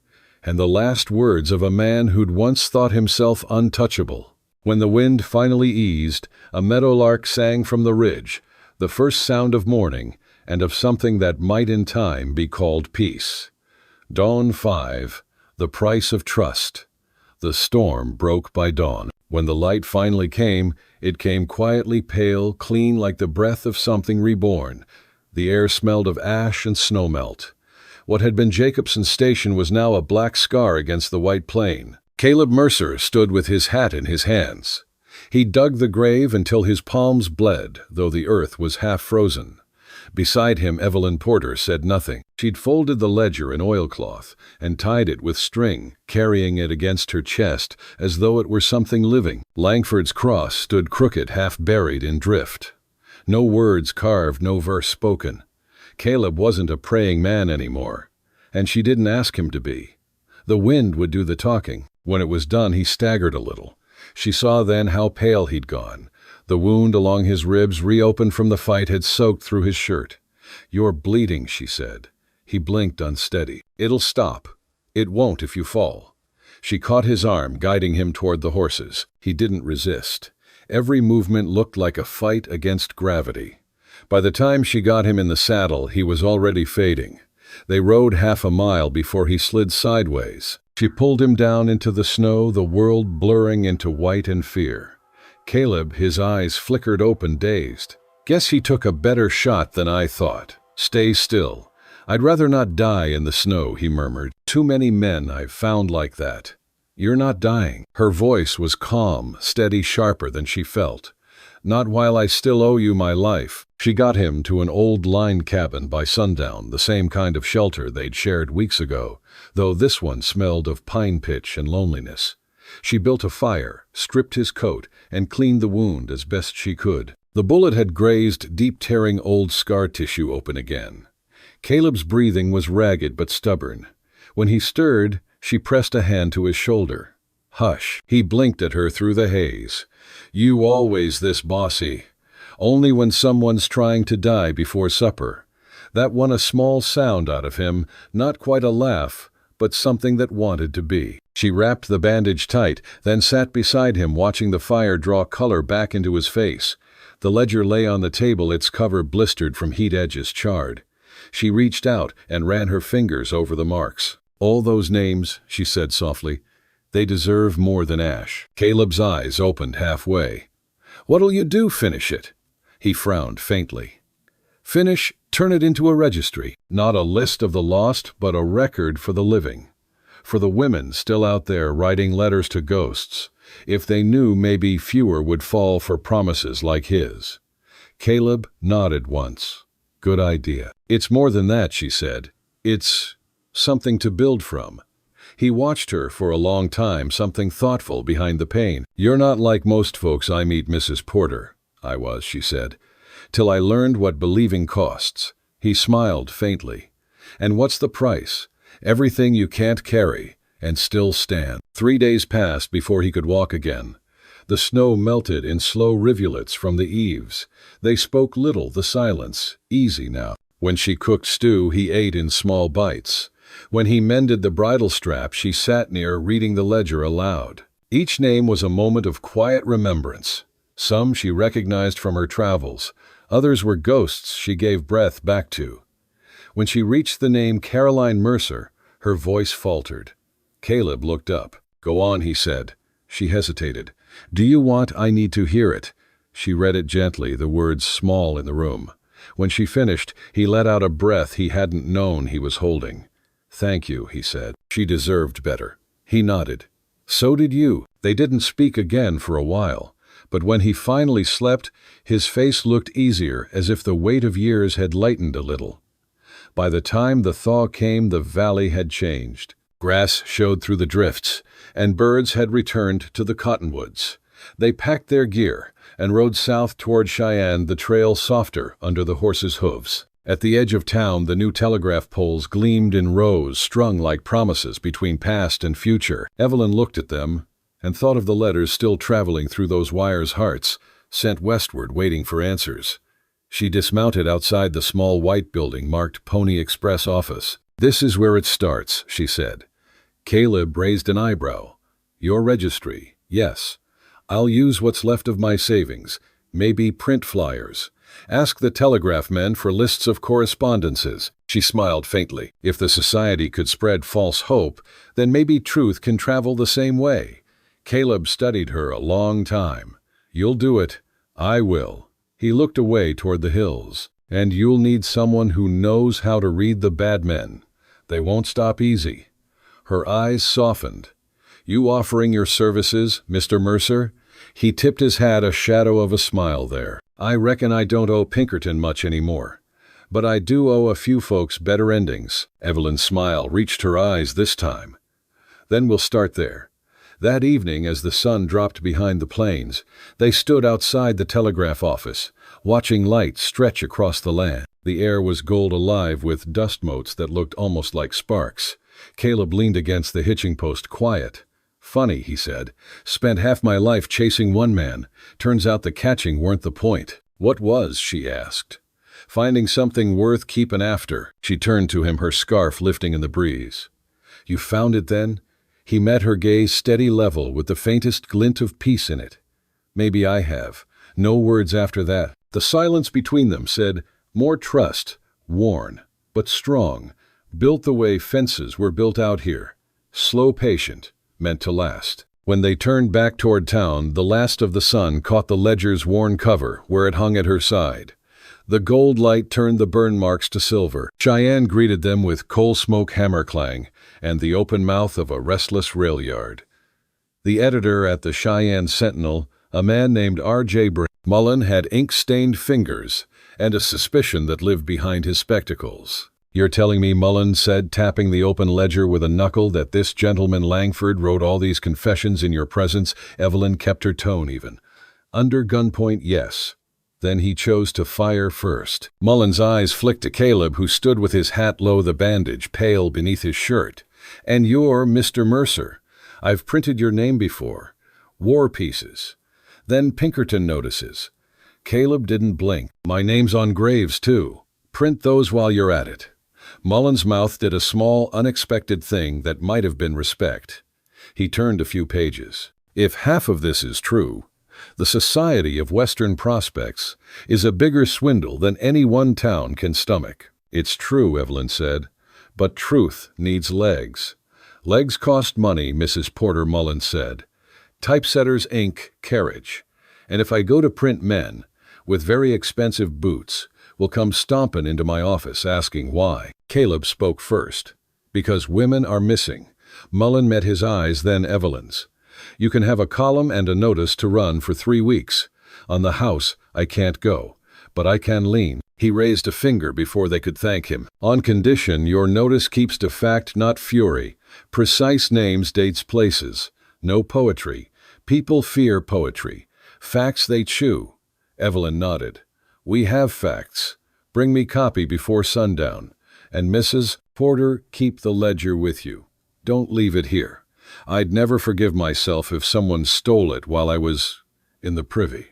and the last words of a man who'd once thought himself untouchable. When the wind finally eased, a meadowlark sang from the ridge, the first sound of morning, and of something that might in time be called peace. Dawn 5, the price of trust. The storm broke by dawn. When the light finally came, it came quietly, pale, clean, like the breath of something reborn. The air smelled of ash and snowmelt. What had been Jacobson station was now a black scar against the white plain. Caleb Mercer stood with his hat in his hands. He dug the grave until his palms bled, though the earth was half frozen. Beside him, Evelyn Porter said nothing. She'd folded the ledger in oilcloth and tied it with string, carrying it against her chest as though it were something living. Langford's cross stood crooked, half buried in drift. No words carved, no verse spoken. Caleb wasn't a praying man anymore, and she didn't ask him to be. The wind would do the talking. When it was done, he staggered a little. She saw then how pale he'd gone. The wound along his ribs, reopened from the fight, had soaked through his shirt. "You're bleeding," she said. He blinked, unsteady. "It'll stop. It won't if you fall." She caught his arm, guiding him toward the horses. He didn't resist. Every movement looked like a fight against gravity. By the time she got him in the saddle, he was already fading. They rode half a mile before he slid sideways. She pulled him down into the snow, the world blurring into white and fear. Caleb, his eyes flickered open, dazed. "Guess he took a better shot than I thought. Stay still. I'd rather not die in the snow," he murmured. "Too many men I've found like that." "You're not dying." Her voice was calm, steady, sharper than she felt. Not while I still owe you my life. She got him to an old line cabin by sundown, the same kind of shelter they'd shared weeks ago, though this one smelled of pine pitch and loneliness. She built a fire, stripped his coat, and cleaned the wound as best she could. The bullet had grazed deep, tearing old scar tissue open again. Caleb's breathing was ragged but stubborn. When he stirred, she pressed a hand to his shoulder. Hush. He blinked at her through the haze. You always this bossy. Only when someone's trying to die before supper. That won a small sound out of him, not quite a laugh, but something that wanted to be. She wrapped the bandage tight, then sat beside him watching the fire draw color back into his face. The ledger lay on the table, its cover blistered from heat, edges charred. She reached out and ran her fingers over the marks. All those names, she said softly. They deserve more than ash. Caleb's eyes opened halfway. What'll you do, finish it? He frowned faintly. Finish, turn it into a registry. Not a list of the lost, but a record for the living. For the women still out there writing letters to ghosts. If they knew, maybe fewer would fall for promises like his. Caleb nodded once. Good idea. It's more than that, she said. It's something to build from. He watched her for a long time, something thoughtful behind the pain. You're not like most folks I meet, Mrs. Porter. I was, she said, till I learned what believing costs. He smiled faintly. And what's the price? Everything you can't carry and still stand. 3 days passed before he could walk again. The snow melted in slow rivulets from the eaves. They spoke little, the silence, easy now. When she cooked stew, he ate in small bites. When he mended the bridle strap, she sat near, reading the ledger aloud. Each name was a moment of quiet remembrance. Some she recognized from her travels. Others were ghosts she gave breath back to. When she reached the name Caroline Mercer, her voice faltered. Caleb looked up. Go on, he said. She hesitated. Do you want? I need to hear it. She read it gently, the words small in the room. When she finished, he let out a breath he hadn't known he was holding. Thank you, he said. She deserved better. He nodded. So did you. They didn't speak again for a while, but when he finally slept, his face looked easier, as if the weight of years had lightened a little. By the time the thaw came, the valley had changed. Grass showed through the drifts, and birds had returned to the cottonwoods. They packed their gear and rode south toward Cheyenne, the trail softer under the horses' hooves. At the edge of town, the new telegraph poles gleamed in rows, strung like promises between past and future. Evelyn looked at them and thought of the letters still traveling through those wires' hearts, sent westward waiting for answers. She dismounted outside the small white building marked Pony Express Office. This is where it starts, she said. Caleb raised an eyebrow. Your registry, yes. I'll use what's left of my savings, maybe print flyers. Ask the telegraph men for lists of correspondences. She smiled faintly. If the society could spread false hope, then maybe truth can travel the same way. Caleb studied her a long time. You'll do it. I will. He looked away toward the hills. And you'll need someone who knows how to read the bad men. They won't stop easy. Her eyes softened. You offering your services, Mr. Mercer? He tipped his hat, a shadow of a smile there. I reckon I don't owe Pinkerton much anymore. But I do owe a few folks better endings. Evelyn's smile reached her eyes this time. Then we'll start there. That evening, as the sun dropped behind the plains, they stood outside the telegraph office, watching light stretch across the land. The air was gold alive with dust motes that looked almost like sparks. Caleb leaned against the hitching post, quiet. Funny, he said. Spent half my life chasing one man. Turns out the catching weren't the point. What was? She asked. Finding something worth keeping after. She turned to him, her scarf lifting in the breeze. You found it then? He met her gaze, steady, level, with the faintest glint of peace in it. Maybe I have. No words after that. The silence between them said, more trust, worn, but strong, built the way fences were built out here. Slow, patient, meant to last. When they turned back toward town, the last of the sun caught the ledger's worn cover where it hung at her side. The gold light turned the burn marks to silver. Cheyenne greeted them with coal smoke hammer clang and the open mouth of a restless rail yard. The editor at the Cheyenne Sentinel, A man named R.J. Mullen had ink-stained fingers and a suspicion that lived behind his spectacles. "You're telling me," Mullen said, tapping the open ledger with a knuckle, "that this gentleman Langford wrote all these confessions in your presence?" Evelyn kept her tone even. "Under gunpoint, yes. Then he chose to fire first." Mullen's eyes flicked to Caleb, who stood with his hat low, the bandage pale beneath his shirt. "And you're Mr. Mercer. I've printed your name before. War pieces. Then Pinkerton notices." Caleb didn't blink. "My name's on graves, too. Print those while you're at it." Mullen's mouth did a small, unexpected thing that might have been respect. He turned a few pages. "If half of this is true, the Society of Western Prospects is a bigger swindle than any one town can stomach." "It's true," Evelyn said, "but truth needs legs." "Legs cost money," Mrs. Porter Mullen said. "Typesetters, ink, carriage. And if I go to print, men with very expensive boots will come stomping into my office asking why." Caleb spoke first. "Because women are missing." Mullen met his eyes, then Evelyn's. "You can have a column and a notice to run for 3 weeks. On the house, I can't go, but I can lean." He raised a finger before they could thank him. "On condition your notice keeps to fact, not fury. Precise names, dates, places. No poetry. People fear poetry. Facts they chew." Evelyn nodded. "We have facts. Bring me copy before sundown. And Mrs. Porter, keep the ledger with you. Don't leave it here. I'd never forgive myself if someone stole it while I was in the privy."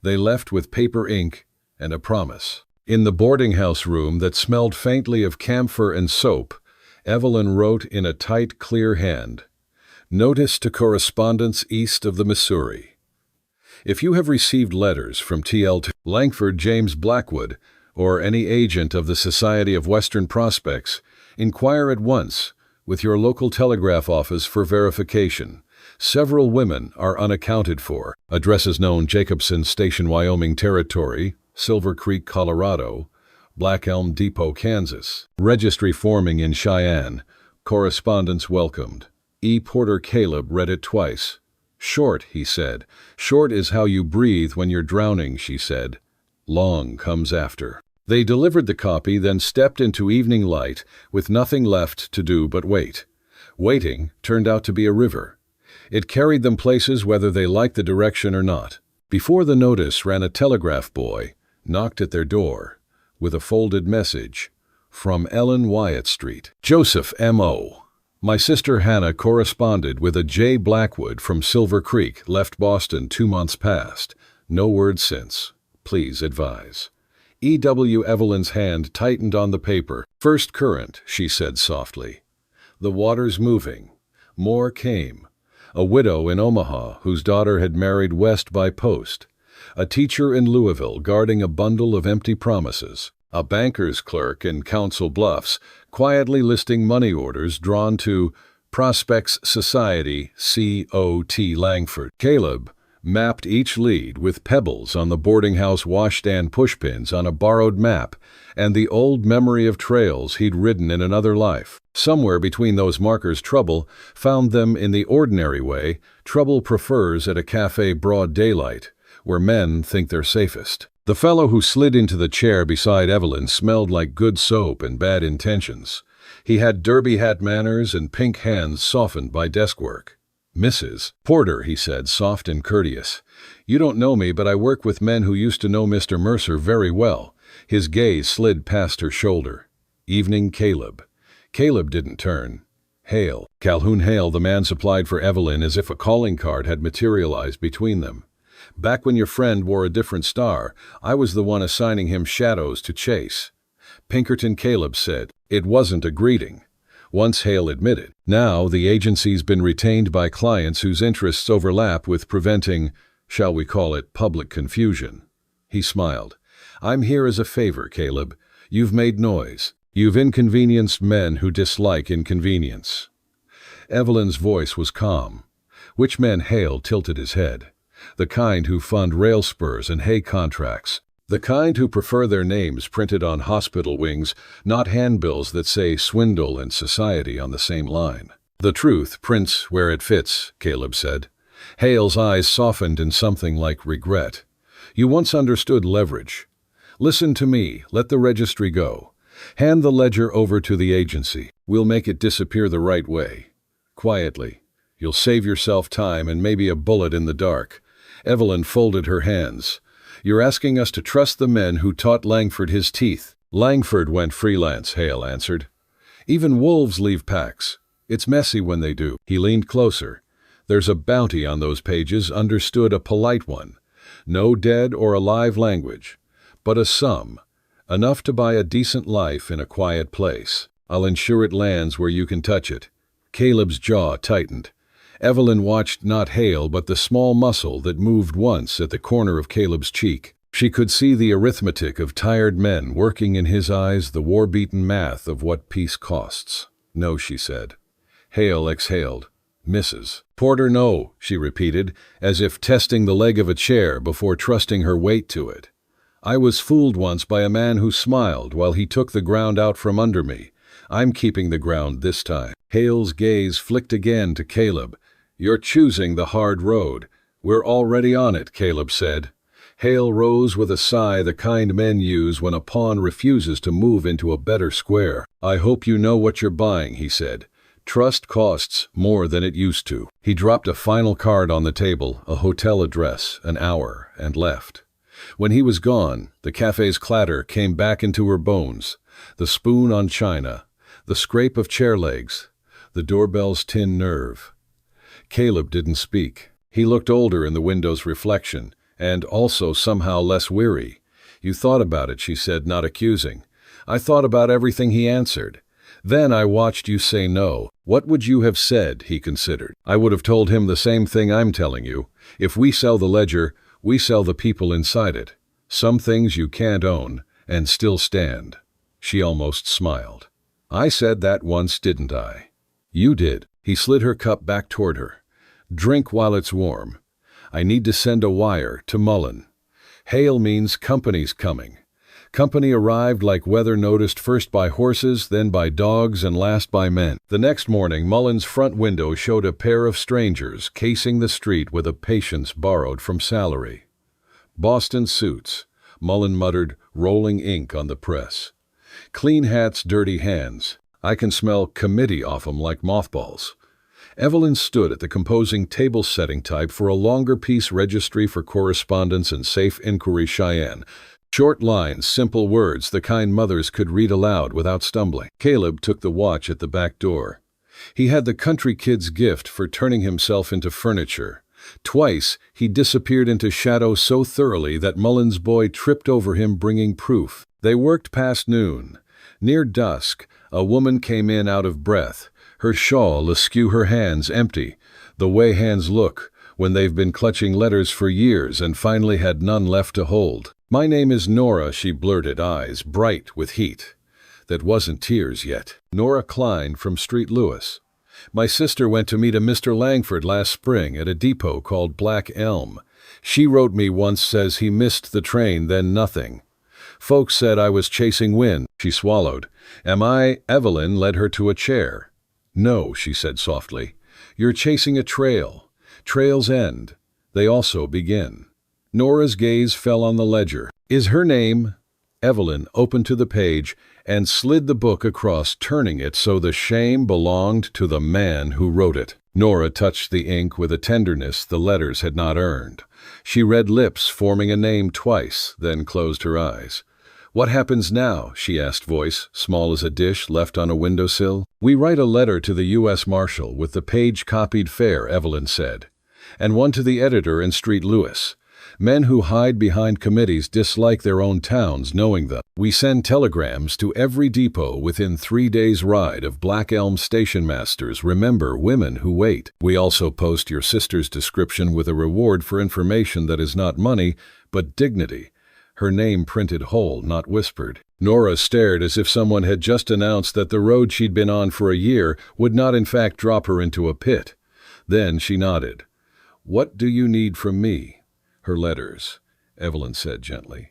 They left with paper, ink, and a promise. In the boarding-house room that smelled faintly of camphor and soap, Evelyn wrote in a tight, clear hand, "Notice to correspondents east of the Missouri. If you have received letters from T.L. Langford James Blackwood or any agent of the Society of Western Prospects, inquire at once with your local telegraph office for verification. Several women are unaccounted for. Addresses known: Jacobson Station, Wyoming Territory, Silver Creek, Colorado, Black Elm Depot, Kansas. Registry forming in Cheyenne. Correspondence welcomed." E. Porter Caleb read it twice. "Short," he said. "Short is how you breathe when you're drowning," she said. "Long comes after." They delivered the copy, then stepped into evening light with nothing left to do but wait. Waiting turned out to be a river. It carried them places whether they liked the direction or not. Before the notice ran a telegraph boy, knocked at their door, with a folded message, "From Ellen Wyatt Street. Joseph M.O. My sister Hannah corresponded with a J. Blackwood from Silver Creek, left Boston 2 months past. No word since. Please advise." E.W. Evelyn's hand tightened on the paper. "First current," she said softly. "The water's moving." More came. A widow in Omaha whose daughter had married west by post. A teacher in Louisville guarding a bundle of empty promises. A banker's clerk in Council Bluffs quietly listing money orders drawn to Prospects Society, C.O.T. Langford. Caleb mapped each lead with pebbles on the boarding-house washstand pushpins on a borrowed map and the old memory of trails he'd ridden in another life. Somewhere between those markers trouble found them in the ordinary way trouble prefers at a cafe broad daylight, where men think they're safest. The fellow who slid into the chair beside Evelyn smelled like good soap and bad intentions. He had derby hat manners and pink hands softened by desk work. "Mrs. Porter," he said, soft and courteous. "You don't know me, but I work with men who used to know Mr. Mercer very well." His gaze slid past her shoulder. "Evening, Caleb." Caleb didn't turn. "Hale." Calhoun Hale, the man supplied for Evelyn, as if a calling card had materialized between them. "Back when your friend wore a different star, I was the one assigning him shadows to chase." Pinkerton, Caleb said. It wasn't a greeting. Once Hale admitted. Now the agency's been retained by clients whose interests overlap with preventing, shall we call it, public confusion. He smiled. "I'm here as a favor, Caleb. You've made noise. You've inconvenienced men who dislike inconvenience." Evelyn's voice was calm. Which men? Hale tilted his head. "The kind who fund rail spurs and hay contracts. The kind who prefer their names printed on hospital wings, not handbills that say swindle and society on the same line." "The truth prints where it fits," Caleb said. Hale's eyes softened in something like regret. You once understood leverage. Listen to me, let the registry go. Hand the ledger over to the agency. We'll make it disappear the right way. Quietly. You'll save yourself time and maybe a bullet in the dark. Evelyn folded her hands. You're asking us to trust the men who taught Langford his teeth. Langford went freelance, Hale answered. Even wolves leave packs. It's messy when they do. He leaned closer. There's a bounty on those pages, understood, a polite one. No dead or alive language, but a sum, enough to buy a decent life in a quiet place. I'll ensure it lands where you can touch it. Caleb's jaw tightened. Evelyn watched not Hale but the small muscle that moved once at the corner of Caleb's cheek. She could see the arithmetic of tired men working in his eyes, the war-beaten math of what peace costs. No, she said. Hale exhaled. Mrs. Porter, no, she repeated, as if testing the leg of a chair before trusting her weight to it. I was fooled once by a man who smiled while he took the ground out from under me. I'm keeping the ground this time. Hale's gaze flicked again to Caleb. You're choosing the hard road. We're already on it, Caleb said. Hale rose with a sigh, the kind men use when a pawn refuses to move into a better square. I hope you know what you're buying, he said. Trust costs more than it used to. He dropped a final card on the table, a hotel address, an hour, and left. When he was gone, the cafe's clatter came back into her bones. The spoon on china, the scrape of chair legs, the doorbell's tin nerve. Caleb didn't speak. He looked older in the window's reflection, and also somehow less weary. You thought about it, she said, not accusing. I thought about everything, he answered. Then I watched you say no. What would you have said, he considered. I would have told him the same thing I'm telling you. If we sell the ledger, we sell the people inside it. Some things you can't own, and still stand. She almost smiled. I said that once, didn't I? You did. He slid her cup back toward her. Drink while it's warm. I need to send a wire to Mullen. Hale means company's coming. Company arrived like weather, noticed first by horses, then by dogs, and last by men. The next morning, Mullen's front window showed a pair of strangers casing the street with a patience borrowed from salary. Boston suits, Mullen muttered, rolling ink on the press. Clean hats, dirty hands. I can smell committee off 'em like mothballs. Evelyn stood at the composing table-setting type for a longer piece, registry for correspondence and safe inquiry, Cheyenne. Short lines, simple words, the kind mothers could read aloud without stumbling. Caleb took the watch at the back door. He had the country kid's gift for turning himself into furniture. Twice he disappeared into shadow so thoroughly that Mullen's boy tripped over him, bringing proof. They worked past noon. Near dusk, a woman came in out of breath, her shawl askew, her hands empty, the way hands look when they've been clutching letters for years and finally had none left to hold. My name is Nora, she blurted, eyes bright with heat. That wasn't tears yet. Nora Klein from Street Lewis. My sister went to meet a Mr. Langford last spring at a depot called Black Elm. She wrote me once, says he missed the train, then nothing. Folks said I was chasing wind. She swallowed. Am I? Evelyn led her to a chair. No, she said softly. You're chasing a trail. Trails end. They also begin. Nora's gaze fell on the ledger. Is her name? Evelyn opened to the page and slid the book across, turning it so the shame belonged to the man who wrote it. Nora touched the ink with a tenderness the letters had not earned. She read lips forming a name twice, then closed her eyes. What happens now? She asked, voice small as a dish left on a windowsill. We write a letter to the U.S. Marshal with the page copied fair, Evelyn said, and one to the editor in Street Lewis. Men who hide behind committees dislike their own towns knowing them. We send telegrams to every depot within 3 days' ride of Black Elm station masters. Remember, women who wait. We also post your sister's description with a reward for information that is not money, but dignity. Her name printed whole, not whispered. Nora stared as if someone had just announced that the road she'd been on for a year would not in fact drop her into a pit. Then she nodded. What do you need from me? Her letters, Evelyn said gently.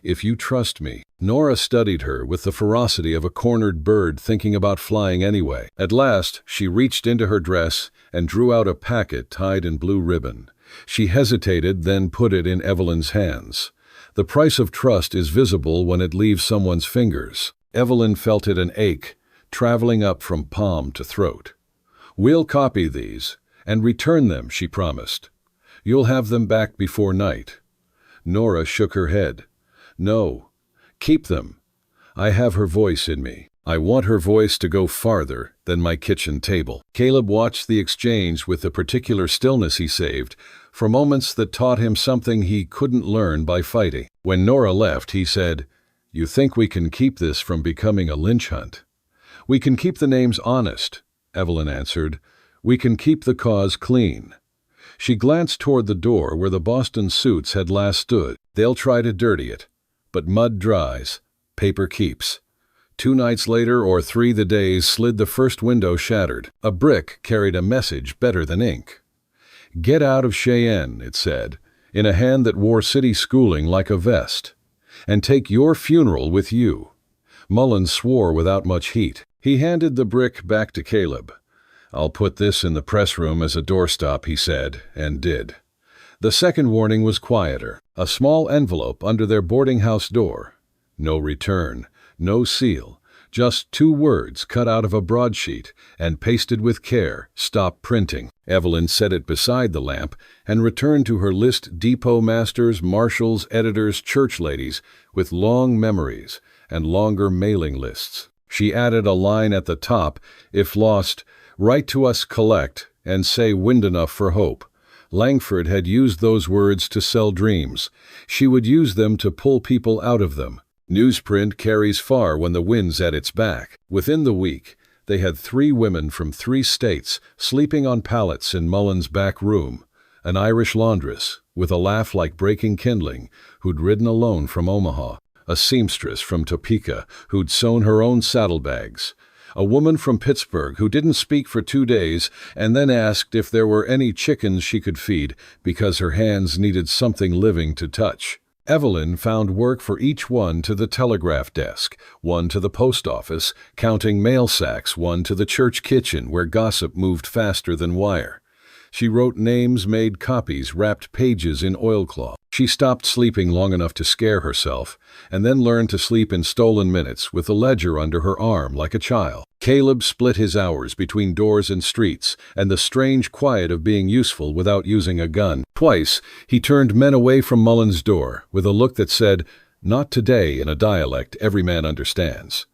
If you trust me, Nora studied her with the ferocity of a cornered bird thinking about flying anyway. At last, she reached into her dress and drew out a packet tied in blue ribbon. She hesitated, then put it in Evelyn's hands. The price of trust is visible when it leaves someone's fingers. Evelyn felt it an ache, traveling up from palm to throat. "We'll copy these and return them," she promised. "You'll have them back before night." Nora shook her head. "No. Keep them. I have her voice in me. I want her voice to go farther than my kitchen table." Caleb watched the exchange with the particular stillness he saved for moments that taught him something he couldn't learn by fighting. When Nora left, he said, "You think we can keep this from becoming a lynch hunt?" "We can keep the names honest," Evelyn answered. "We can keep the cause clean." She glanced toward the door where the Boston suits had last stood. "They'll try to dirty it. But mud dries, paper keeps." 2 nights later, or 3 the days slid, the first window shattered. A brick carried a message better than ink. "Get out of Cheyenne," it said, in a hand that wore city schooling like a vest. "And take your funeral with you." Mullins swore without much heat. He handed the brick back to Caleb. "I'll put this in the press room as a doorstop," he said, and did. The second warning was quieter. A small envelope under their boarding house door. No return, no seal, just 2 words cut out of a broadsheet and pasted with care: "Stop printing." Evelyn set it beside the lamp and returned to her list: depot masters, marshals, editors, church ladies, with long memories and longer mailing lists. She added a line at the top: "If lost, write to us collect and say wind enough for hope." Langford had used those words to sell dreams. She would use them to pull people out of them. Newsprint carries far when the wind's at its back. Within the week, they had 3 women from 3 states sleeping on pallets in Mullins' back room. An Irish laundress, with a laugh like breaking kindling, who'd ridden alone from Omaha. A seamstress from Topeka, who'd sewn her own saddlebags. A woman from Pittsburgh who didn't speak for 2 days and then asked if there were any chickens she could feed because her hands needed something living to touch. Evelyn found work for each one to the telegraph desk, one to the post office, counting mail sacks, one to the church kitchen where gossip moved faster than wire. She wrote names, made copies, wrapped pages in oilcloth. She stopped sleeping long enough to scare herself, and then learned to sleep in stolen minutes with a ledger under her arm like a child. Caleb split his hours between doors and streets, and the strange quiet of being useful without using a gun. Twice, he turned men away from Mullins' door with a look that said, "Not today," in a dialect every man understands.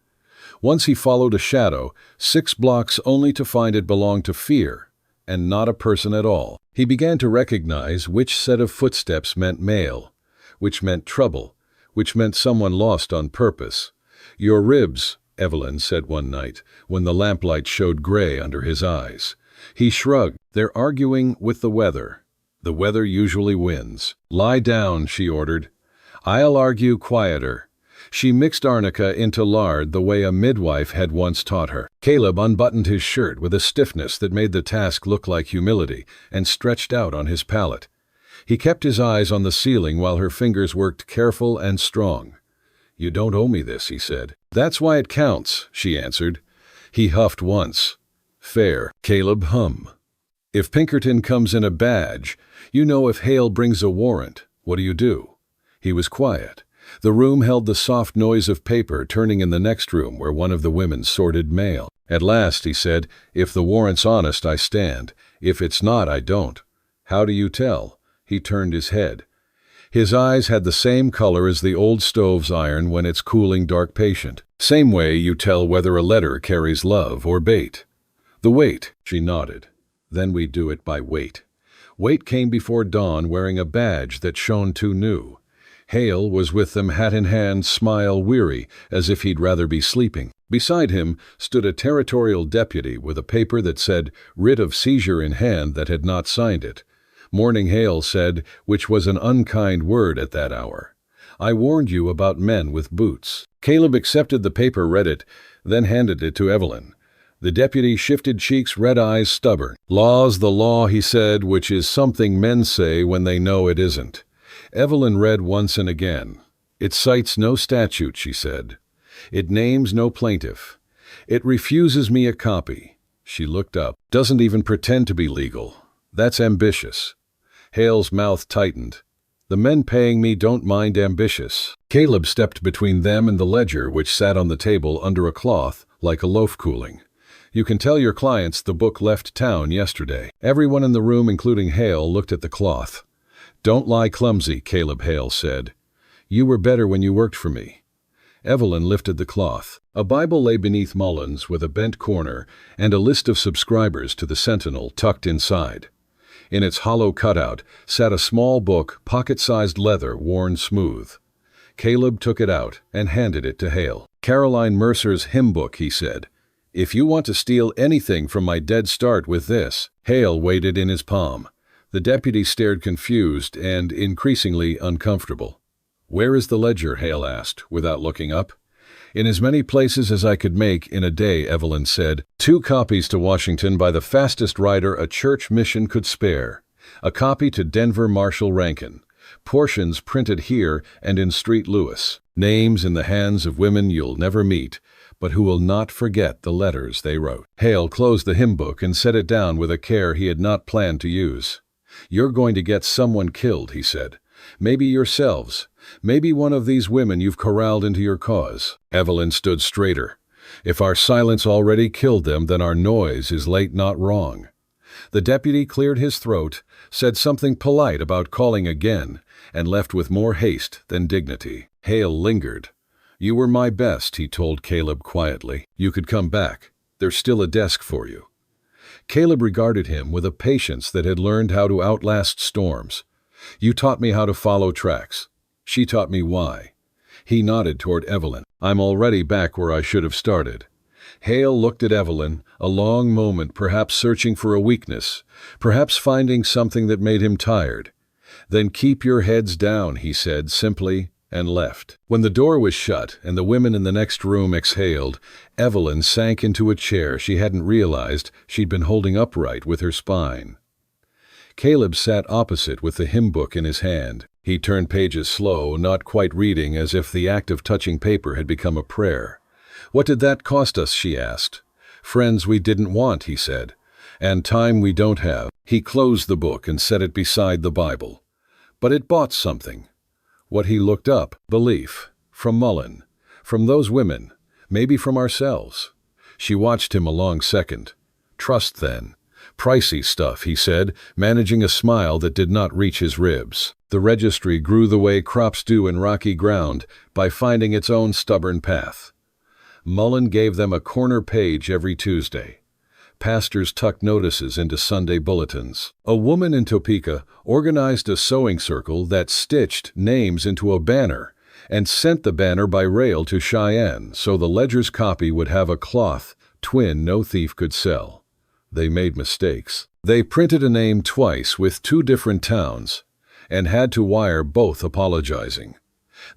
Once he followed a shadow, 6 blocks only to find it belonged to fear, and not a person at all. He began to recognize which set of footsteps meant mail, which meant trouble, which meant someone lost on purpose. "Your ribs," Evelyn said one night, when the lamplight showed gray under his eyes. He shrugged. "They're arguing with the weather. The weather usually wins." "Lie down," she ordered. "I'll argue quieter." She mixed arnica into lard the way a midwife had once taught her. Caleb unbuttoned his shirt with a stiffness that made the task look like humility and stretched out on his pallet. He kept his eyes on the ceiling while her fingers worked careful and strong. "You don't owe me this," he said. "That's why it counts," she answered. He huffed once. "Fair." Caleb hummed. "If Pinkerton comes in a badge, you know if Hale brings a warrant, what do you do?" He was quiet. The room held the soft noise of paper turning in the next room where one of the women sorted mail. At last, he said, "If the warrant's honest, I stand. If it's not, I don't." "How do you tell?" He turned his head. His eyes had the same color as the old stove's iron when it's cooling dark patient. "Same way you tell whether a letter carries love or bait." "The weight," she nodded. "Then we do it by weight." Weight came before dawn wearing a badge that shone too new. Hale was with them hat in hand, smile weary, as if he'd rather be sleeping. Beside him stood a territorial deputy with a paper that said writ of seizure in hand that had not signed it. Morning Hale said, which was an unkind word at that hour, "I warned you about men with boots." Caleb accepted the paper, read it, then handed it to Evelyn. The deputy shifted cheeks, red eyes stubborn. "Law's the law," he said, which is something men say when they know it isn't. Evelyn read once and again. It cites no statute, she said. It names no plaintiff. It refuses me a copy. She looked up. Doesn't even pretend to be legal. That's ambitious. Hale's mouth tightened. The men paying me don't mind ambitious. Caleb stepped between them and the ledger, which sat on the table under a cloth, like a loaf cooling. You can tell your clients the book left town yesterday. Everyone in the room, including Hale, looked at the cloth. Don't lie clumsy, Caleb Hale said. You were better when you worked for me. Evelyn lifted the cloth. A Bible lay beneath Mullins with a bent corner and a list of subscribers to the Sentinel tucked inside. In its hollow cutout sat a small book, pocket-sized leather, worn smooth. Caleb took it out and handed it to Hale. Caroline Mercer's hymn book, he said. If you want to steal anything from my dead start with this. Hale weighed it in his palm. The deputy stared confused and increasingly uncomfortable. Where is the ledger? Hale asked, without looking up. In as many places as I could make in a day, Evelyn said. 2 copies to Washington by the fastest rider a church mission could spare. A copy to Denver Marshal Rankin. Portions printed here and in Street Louis. Names in the hands of women you'll never meet, but who will not forget the letters they wrote. Hale closed the hymn book and set it down with a care he had not planned to use. You're going to get someone killed, he said. Maybe yourselves. Maybe one of these women you've corralled into your cause. Evelyn stood straighter. If our silence already killed them, then our noise is late not wrong. The deputy cleared his throat, said something polite about calling again, and left with more haste than dignity. Hale lingered. You were my best, he told Caleb quietly. You could come back. There's still a desk for you. Caleb regarded him with a patience that had learned how to outlast storms. You taught me how to follow tracks. She taught me why. He nodded toward Evelyn. I'm already back where I should have started. Hale looked at Evelyn, a long moment, perhaps searching for a weakness, perhaps finding something that made him tired. Then keep your heads down, he said simply, and left. When the door was shut and the women in the next room exhaled, Evelyn sank into a chair she hadn't realized she'd been holding upright with her spine. Caleb sat opposite with the hymn book in his hand. He turned pages slow, not quite reading, as if the act of touching paper had become a prayer. What did that cost us? She asked. Friends we didn't want, he said, and time we don't have. He closed the book and set it beside the Bible. But it bought something. What he looked up, belief, from Mullen, from those women, maybe from ourselves. She watched him a long second. Trust, then. Pricey stuff, he said, managing a smile that did not reach his ribs. The registry grew the way crops do in rocky ground, by finding its own stubborn path. Mullen gave them a corner page every Tuesday. Pastors tucked notices into Sunday bulletins. A woman in Topeka organized a sewing circle that stitched names into a banner and sent the banner by rail to Cheyenne so the ledger's copy would have a cloth twin no thief could sell. They made mistakes. They printed a name twice with 2 different towns and had to wire both apologizing.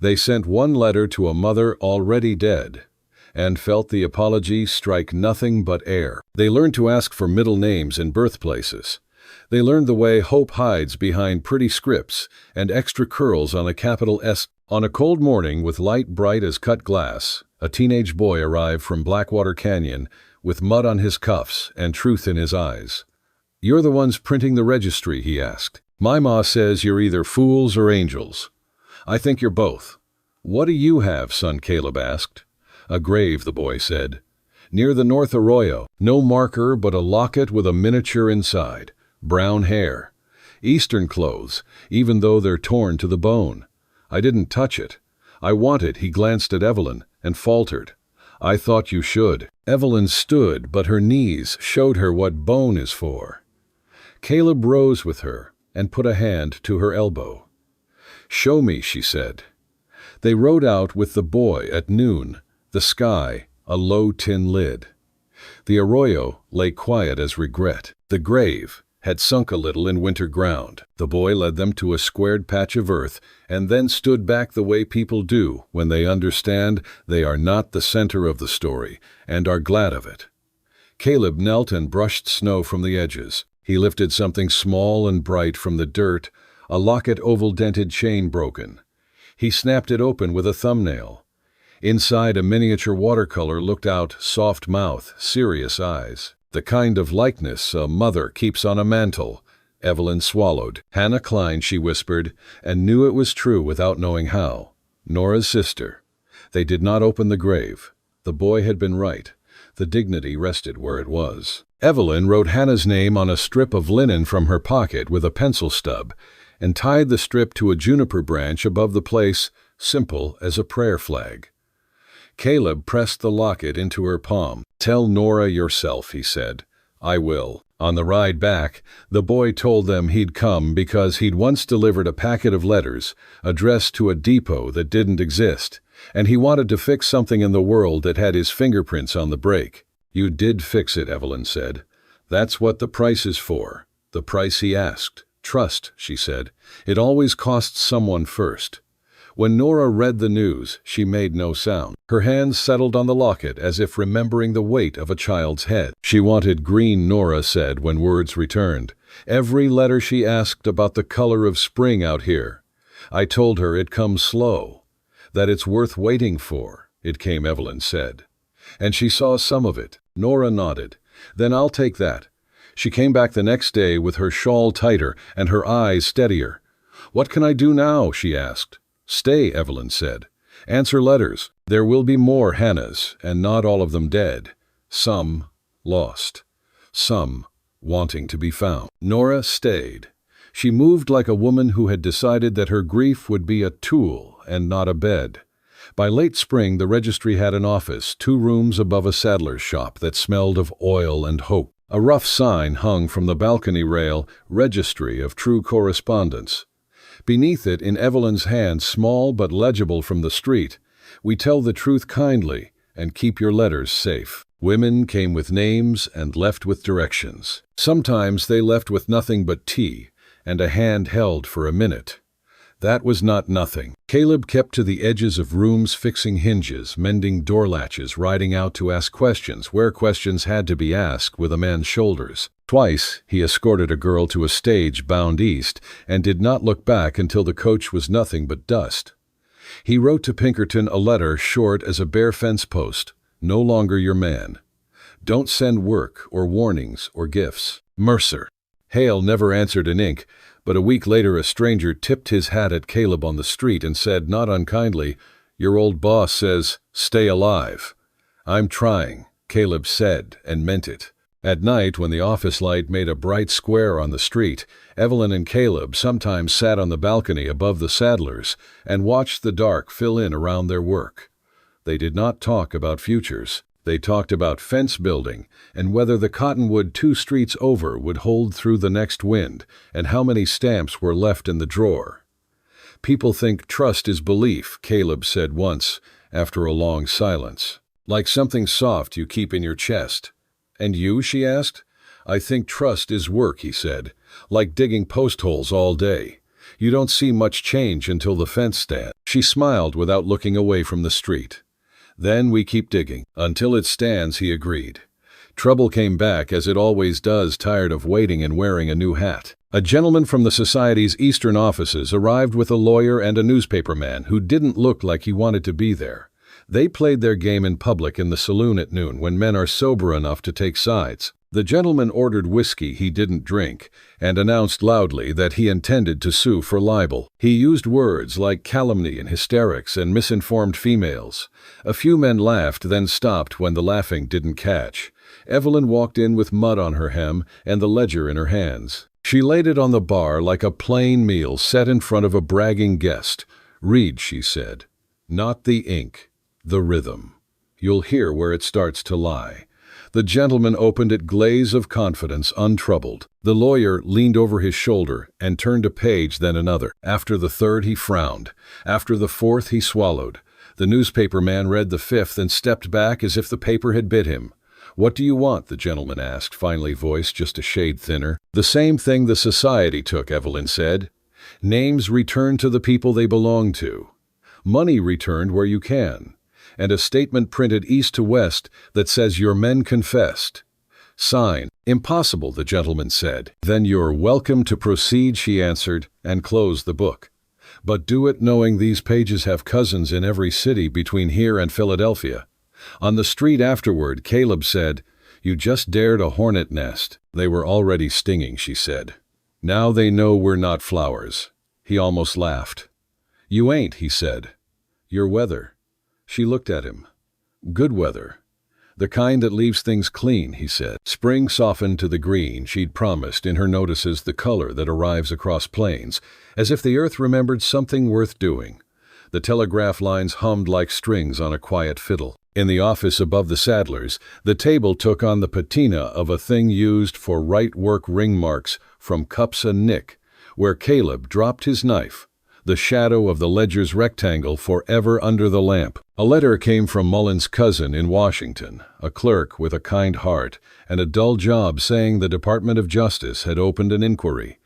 They sent one letter to a mother already dead and felt the apology strike nothing but air. They learned to ask for middle names and birthplaces. They learned the way hope hides behind pretty scripts and extra curls on a capital S. On a cold morning with light bright as cut glass, a teenage boy arrived from Blackwater Canyon with mud on his cuffs and truth in his eyes. You're the ones printing the registry, he asked. My ma says you're either fools or angels. I think you're both. What do you have, son? Caleb asked. A grave, the boy said. Near the North Arroyo. No marker but a locket with a miniature inside. Brown hair. Eastern clothes, even though they're torn to the bone. I didn't touch it. I want it. He glanced at Evelyn and faltered. I thought you should. Evelyn stood, but her knees showed her what bone is for. Caleb rose with her and put a hand to her elbow. Show me, she said. They rode out with the boy at noon, the sky, a low tin lid. The arroyo lay quiet as regret. The grave had sunk a little in winter ground. The boy led them to a squared patch of earth and then stood back the way people do when they understand they are not the center of the story and are glad of it. Caleb knelt and brushed snow from the edges. He lifted something small and bright from the dirt, a locket oval-dented chain broken. He snapped it open with a thumbnail. Inside, a miniature watercolor looked out, soft mouth, serious eyes. The kind of likeness a mother keeps on a mantle. Evelyn swallowed. Hannah Klein, she whispered, and knew it was true without knowing how. Nora's sister. They did not open the grave. The boy had been right. The dignity rested where it was. Evelyn wrote Hannah's name on a strip of linen from her pocket with a pencil stub, and tied the strip to a juniper branch above the place, simple as a prayer flag. Caleb pressed the locket into her palm. "Tell Nora yourself," he said. "I will." On the ride back, the boy told them he'd come because he'd once delivered a packet of letters addressed to a depot that didn't exist, and he wanted to fix something in the world that had his fingerprints on the brake. "You did fix it," Evelyn said. "That's what the price is for." The price he asked. "Trust," she said. "It always costs someone first." When Nora read the news, she made no sound. Her hands settled on the locket as if remembering the weight of a child's head. She wanted green, Nora said when words returned. Every letter she asked about the color of spring out here. "I told her it comes slow. That it's worth waiting for," it came, Evelyn said. "And she saw some of it." Nora nodded. "Then I'll take that." She came back the next day with her shawl tighter and her eyes steadier. "What can I do now?" she asked. "Stay," Evelyn said. "Answer letters. There will be more Hannahs, and not all of them dead. Some lost. Some wanting to be found." Nora stayed. She moved like a woman who had decided that her grief would be a tool and not a bed. By late spring, the registry had an office, 2 rooms above a saddler's shop that smelled of oil and hope. A rough sign hung from the balcony rail, "Registry of True Correspondence." Beneath it, in Evelyn's hand, small but legible from the street, "We tell the truth kindly, and keep your letters safe." Women came with names and left with directions. Sometimes they left with nothing but tea, and a hand held for a minute. That was not nothing. Caleb kept to the edges of rooms, fixing hinges, mending door latches, riding out to ask questions where questions had to be asked with a man's shoulders. Twice he escorted a girl to a stage bound east and did not look back until the coach was nothing but dust. He wrote to Pinkerton a letter short as a bare fence post, "No longer your man. Don't send work or warnings or gifts. Mercer." Hale never answered in ink, but a week later a stranger tipped his hat at Caleb on the street and said, not unkindly, "Your old boss says, stay alive." "I'm trying," Caleb said, and meant it. At night, when the office light made a bright square on the street, Evelyn and Caleb sometimes sat on the balcony above the saddlers and watched the dark fill in around their work. They did not talk about futures. They talked about fence building and whether the cottonwood 2 streets over would hold through the next wind and how many stamps were left in the drawer. "People think trust is belief," Caleb said once, after a long silence. "Like something soft you keep in your chest." "And you?" she asked. "I think trust is work," he said, "like digging post holes all day. You don't see much change until the fence stands." She smiled without looking away from the street. "Then we keep digging until it stands," he agreed. Trouble came back, as it always does, tired of waiting and wearing a new hat. A gentleman from the society's eastern offices arrived with a lawyer and a newspaperman who didn't look like he wanted to be there. They played their game in public in the saloon at noon when men are sober enough to take sides. The gentleman ordered whiskey he didn't drink and announced loudly that he intended to sue for libel. He used words like calumny and hysterics and misinformed females. A few men laughed, then stopped when the laughing didn't catch. Evelyn walked in with mud on her hem and the ledger in her hands. She laid it on the bar like a plain meal set in front of a bragging guest. "Read," she said. "Not the ink, the rhythm. You'll hear where it starts to lie." The gentleman opened it, glaze of confidence, untroubled. The lawyer leaned over his shoulder and turned a page, then another. After the 3rd, he frowned. After the 4th, he swallowed. The newspaper man read the 5th and stepped back as if the paper had bit him. "What do you want?" the gentleman asked, finally voiced just a shade thinner. "The same thing the society took," Evelyn said. "Names returned to the people they belong to. Money returned where you can. And a statement printed east to west that says your men confessed. Sign." "Impossible," the gentleman said. "Then you're welcome to proceed," she answered, and closed the book. But do it knowing these pages have cousins in every city between here and Philadelphia. On the street afterward, Caleb said, "You just dared a hornet nest." "They were already stinging," she said. "Now they know we're not flowers." He almost laughed. "You ain't," he said. "You're weather." She looked at him. "Good weather. The kind that leaves things clean," he said. Spring softened to the green she'd promised in her notices, the color that arrives across plains, as if the earth remembered something worth doing. The telegraph lines hummed like strings on a quiet fiddle. In the office above the saddlers, the table took on the patina of a thing used for right work ring marks from cups and nick, where Caleb dropped his knife, the shadow of the ledger's rectangle forever under the lamp. A letter came from Mullen's cousin in Washington, a clerk with a kind heart and a dull job, saying the Department of Justice had opened an inquiry.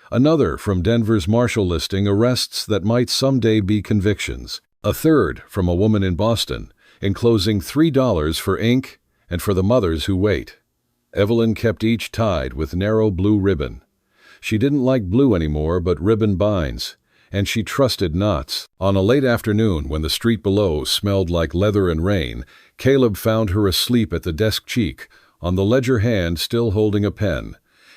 Another from Denver's marshal listing arrests that might someday be convictions. A third from a woman in Boston, enclosing $3 for ink and for the mothers who wait. Evelyn kept each tied with narrow blue ribbon. She didn't like blue anymore, but ribbon binds, and she trusted knots. On a late afternoon, when the street below smelled like leather and rain, Caleb found her asleep at the desk cheek, on the ledger hand still holding a pen.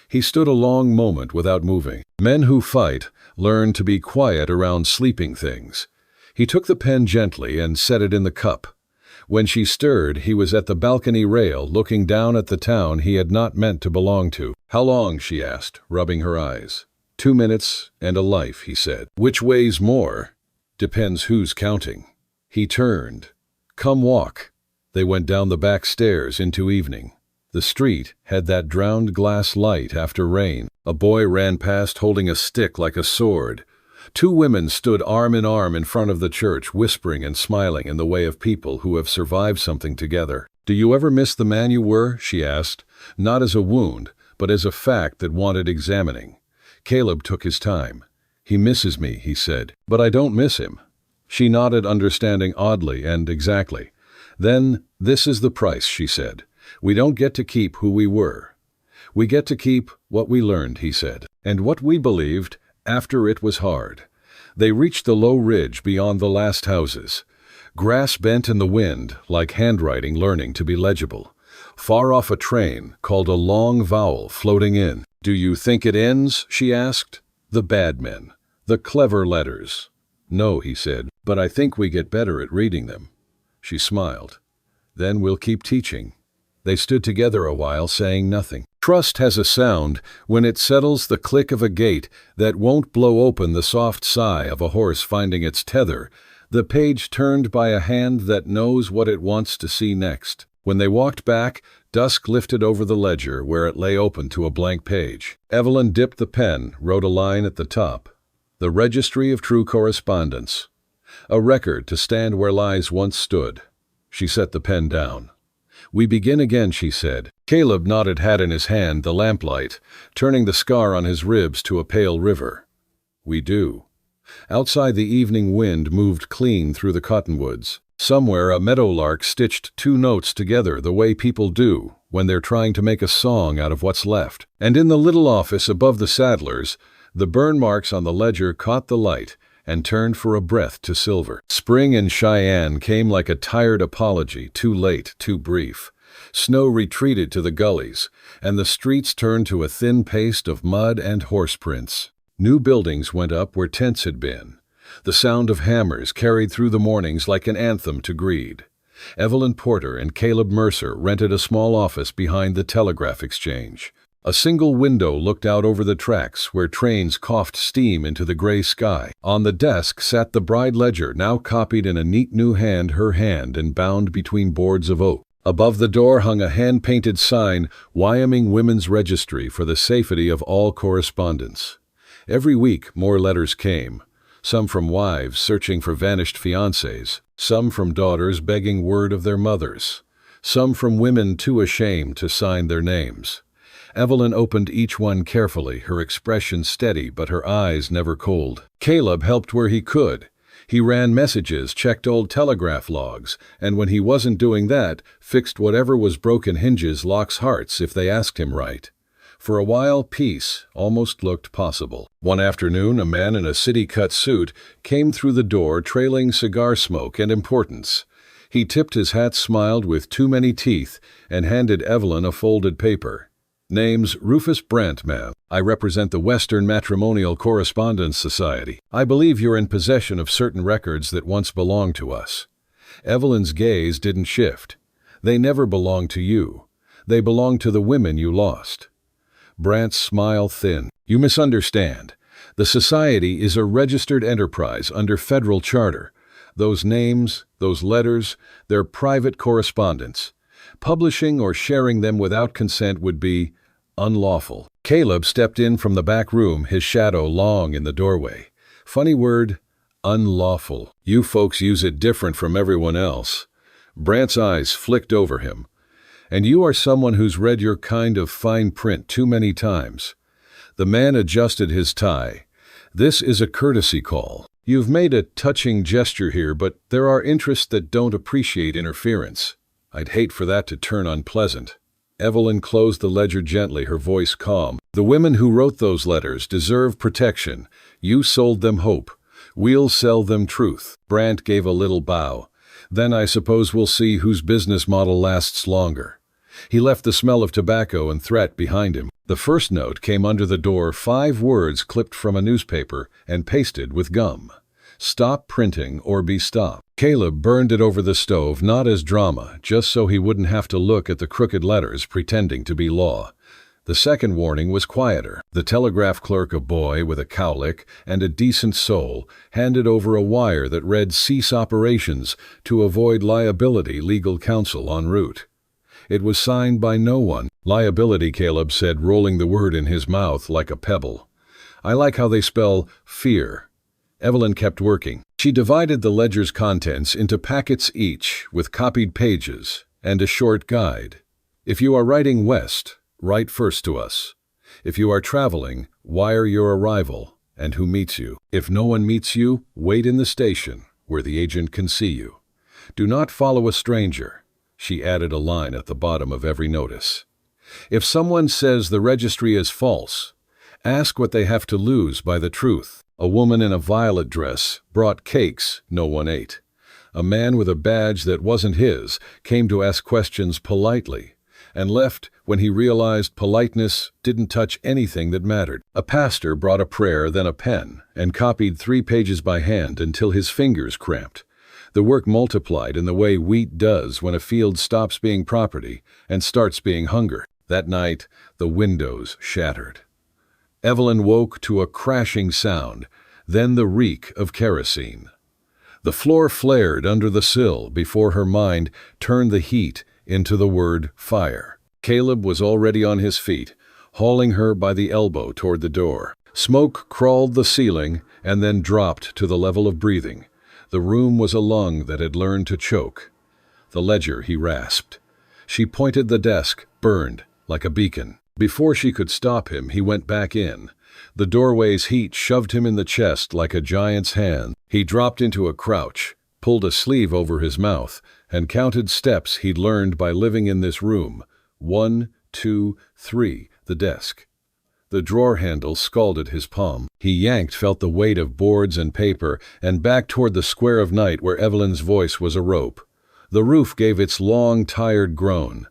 He stood a long moment without moving. Men who fight learn to be quiet around sleeping things. He took the pen gently and set it in the cup. When she stirred, he was at the balcony rail, looking down at the town he had not meant to belong to. "How long?" she asked, rubbing her eyes. 2 minutes and a life," he said. "Which weighs more?" "Depends who's counting." He turned. "Come walk." They went down the back stairs into evening. The street had that drowned glass light after rain. A boy ran past holding a stick like a sword. 2 women stood arm in arm in front of the church, whispering and smiling in the way of people who have survived something together. "Do you ever miss the man you were?" she asked, not as a wound, but as a fact that wanted examining. Caleb took his time. "He misses me," he said, "but I don't miss him." She nodded, understanding oddly and exactly. "Then this is the price," she said. "We don't get to keep who we were. We get to keep what we learned," he said, "and what we believed after it was hard." They reached the low ridge beyond the last houses. Grass bent in the wind, like handwriting learning to be legible. Far off, a train called a long vowel floating in. "Do you think it ends?" she asked. "The bad men, the clever letters." "No," he said, "but I think we get better at reading them." She smiled. "Then we'll keep teaching." They stood together a while, saying nothing. Trust has a sound when it settles, the click of a gate that won't blow open, the soft sigh of a horse finding its tether, the page turned by a hand that knows what it wants to see next. When they walked back, dusk lifted over the ledger where it lay open to a blank page. Evelyn dipped the pen, wrote a line at the top. "The Registry of True Correspondence. A record to stand where lies once stood." She set the pen down. "We begin again," she said. Caleb nodded, hat in his hand, the lamplight, turning the scar on his ribs to a pale river. "We do." Outside, the evening wind moved clean through the cottonwoods. Somewhere a meadowlark stitched 2 notes together the way people do when they're trying to make a song out of what's left. And in the little office above the saddlers, the burn marks on the ledger caught the light and turned for a breath to silver. Spring in Cheyenne came like a tired apology, too late, too brief. Snow retreated to the gullies, and the streets turned to a thin paste of mud and horse prints. New buildings went up where tents had been. The sound of hammers carried through the mornings like an anthem to greed. Evelyn Porter and Caleb Mercer rented a small office behind the telegraph exchange. A single window looked out over the tracks where trains coughed steam into the gray sky. On the desk sat the bride ledger, now copied in a neat new hand, her hand, and bound between boards of oak. Above the door hung a hand-painted sign, "Wyoming Women's Registry for the safety of all correspondence." Every week more letters came. Some from wives searching for vanished fiancés, some from daughters begging word of their mothers, some from women too ashamed to sign their names. Evelyn opened each one carefully, her expression steady but her eyes never cold. Caleb helped where he could. He ran messages, checked old telegraph logs, and when he wasn't doing that, fixed whatever was broken hinges, locks, hearts if they asked him right. For a while, peace almost looked possible. One afternoon, a man in a city-cut suit came through the door trailing cigar smoke and importance. He tipped his hat, smiled with too many teeth, and handed Evelyn a folded paper. "Name's Rufus Brant, ma'am. I represent the Western Matrimonial Correspondence Society. I believe you're in possession of certain records that once belonged to us." Evelyn's gaze didn't shift. "They never belonged to you. They belonged to the women you lost." Brant's smile thinned. "You misunderstand. The society is a registered enterprise under federal charter. Those names, those letters, they're private correspondence. Publishing or sharing them without consent would be unlawful." Caleb stepped in from the back room, his shadow long in the doorway. "Funny word, unlawful. You folks use it different from everyone else." Brant's eyes flicked over him. "And you are someone who's read your kind of fine print too many times." The man adjusted his tie. "This is a courtesy call. You've made a touching gesture here, but there are interests that don't appreciate interference. I'd hate for that to turn unpleasant." Evelyn closed the ledger gently, her voice calm. "The women who wrote those letters deserve protection. You sold them hope. We'll sell them truth." Brant gave a little bow. "Then I suppose we'll see whose business model lasts longer." He left the smell of tobacco and threat behind him. The first note came under the door, 5 words clipped from a newspaper and pasted with gum. "Stop printing or be stopped." Caleb burned it over the stove, not as drama, just so he wouldn't have to look at the crooked letters pretending to be law. The second warning was quieter. The telegraph clerk, a boy with a cowlick and a decent soul, handed over a wire that read "Cease operations to avoid liability, legal counsel en route." It was signed by no one. "Liability," Caleb said, rolling the word in his mouth like a pebble. "I like how they spell fear." Evelyn kept working. She divided the ledger's contents into packets each, with copied pages and a short guide. "If you are writing west, write first to us. If you are traveling, wire your arrival and who meets you. If no one meets you, wait in the station where the agent can see you. Do not follow a stranger." She added a line at the bottom of every notice. "If someone says the registry is false, ask what they have to lose by the truth." A woman in a violet dress brought cakes no one ate. A man with a badge that wasn't his came to ask questions politely and left when he realized politeness didn't touch anything that mattered. A pastor brought a prayer, then a pen, and copied 3 pages by hand until his fingers cramped. The work multiplied in the way wheat does when a field stops being property and starts being hunger. That night, the windows shattered. Evelyn woke to a crashing sound, then the reek of kerosene. The floor flared under the sill before her mind turned the heat into the word fire. Caleb was already on his feet, hauling her by the elbow toward the door. Smoke crawled the ceiling and then dropped to the level of breathing. The room was a lung that had learned to choke. The ledger, he rasped. She pointed the desk, burned like a beacon. Before she could stop him, he went back in. The doorway's heat shoved him in the chest like a giant's hand. He dropped into a crouch, pulled a sleeve over his mouth, and counted steps he'd learned by living in this room. 1, 2, 3, the desk. The drawer handle scalded his palm. He yanked, felt the weight of boards and paper, and back toward the square of night where Evelyn's voice was a rope. The roof gave its long, tired groan.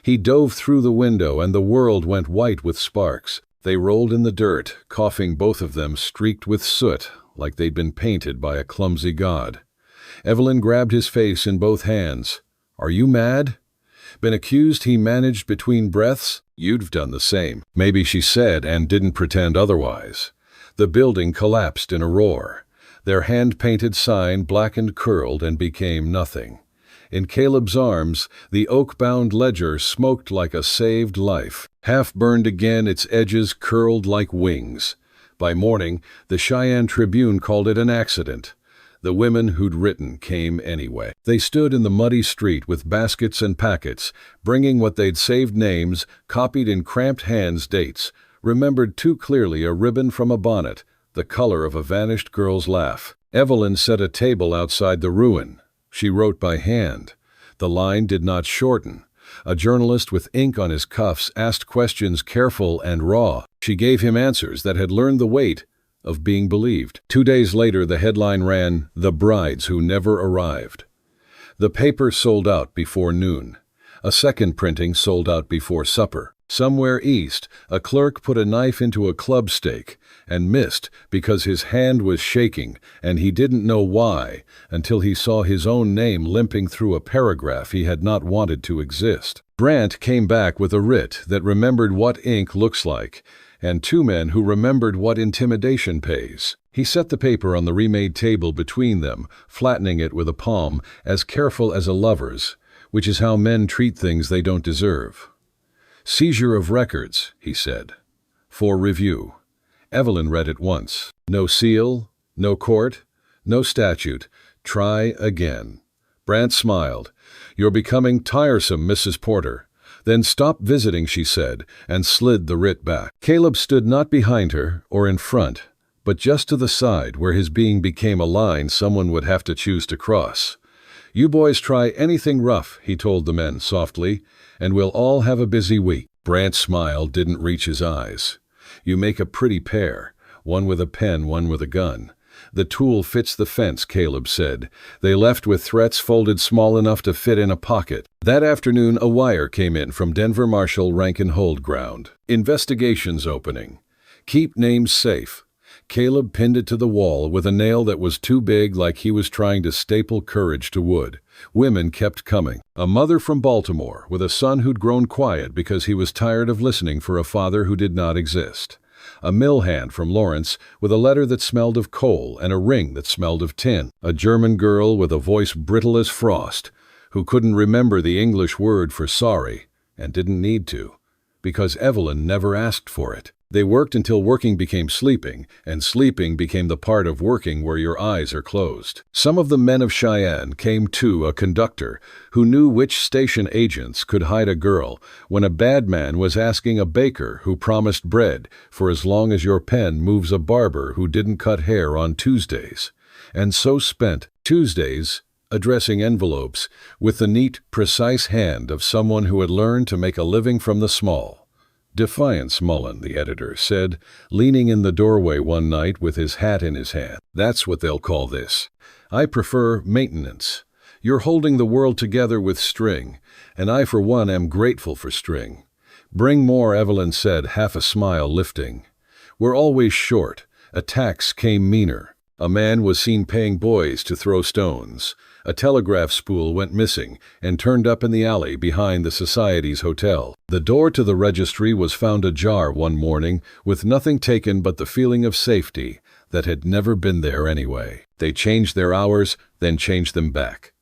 He dove through the window, and the world went white with sparks. They rolled in the dirt, coughing, both of them streaked with soot, like they'd been painted by a clumsy god. Evelyn grabbed his face in both hands. "Are you mad?" "Been accused," he managed between breaths. "You'd done the same." Maybe she said and didn't pretend otherwise. The building collapsed in a roar. Their hand-painted sign blackened, curled, and became nothing. In Caleb's arms, the oak-bound ledger smoked like a saved life. Half-burned again, its edges curled like wings. By morning, the Cheyenne Tribune called it an accident. The women who'd written came anyway. They stood in the muddy street with baskets and packets, bringing what they'd saved, names, copied in cramped hands, dates, remembered too clearly, a ribbon from a bonnet, the color of a vanished girl's laugh. Evelyn set a table outside the ruin. She wrote by hand. The line did not shorten. A journalist with ink on his cuffs asked questions careful and raw. She gave him answers that had learned the weight of being believed. 2 days later, the headline ran, "The Brides Who Never Arrived." The paper sold out before noon. A second printing sold out before supper. Somewhere east, a clerk put a knife into a club steak and missed because his hand was shaking, and he didn't know why until he saw his own name limping through a paragraph he had not wanted to exist. Brant came back with a writ that remembered what ink looks like, and 2 men who remembered what intimidation pays. He set the paper on the remade table between them, flattening it with a palm, as careful as a lover's, which is how men treat things they don't deserve. "Seizure of records," he said. "For review." Evelyn read it once. "No seal, no court, no statute. Try again." Brant smiled. "You're becoming tiresome, Mrs. Porter." "Then stop visiting," she said, and slid the writ back. Caleb stood not behind her or in front, but just to the side where his being became a line someone would have to choose to cross. "You boys try anything rough," he told the men softly, "and we'll all have a busy week." Brant's smile didn't reach his eyes. "You make a pretty pair, one with a pen, one with a gun." "The tool fits the fence," Caleb said. They left with threats folded small enough to fit in a pocket. That afternoon, a wire came in from Denver Marshal Rankin Hold Ground. "Investigations opening. Keep names safe." Caleb pinned it to the wall with a nail that was too big, like he was trying to staple courage to wood. Women kept coming. A mother from Baltimore with a son who'd grown quiet because he was tired of listening for a father who did not exist. A mill hand from Lawrence with a letter that smelled of coal and a ring that smelled of tin. A German girl with a voice brittle as frost, who couldn't remember the English word for sorry, and didn't need to, because Evelyn never asked for it. They worked until working became sleeping, and sleeping became the part of working where your eyes are closed. Some of the men of Cheyenne came too, a conductor who knew which station agents could hide a girl when a bad man was asking a baker who promised bread for as long as your pen moves a barber who didn't cut hair on Tuesdays, and so spent Tuesdays addressing envelopes with the neat, precise hand of someone who had learned to make a living from the small. "Defiance, Mullen," the editor said, leaning in the doorway one night with his hat in his hand. "That's what they'll call this. I prefer maintenance. You're holding the world together with string, and I for one am grateful for string." "Bring more," Evelyn said, half a smile lifting. "We're always short. Attacks came meaner. A man was seen paying boys to throw stones. A telegraph spool went missing and turned up in the alley behind the Society's hotel. The door to the registry was found ajar one morning with nothing taken but the feeling of safety that had never been there anyway. They changed their hours, then changed them back.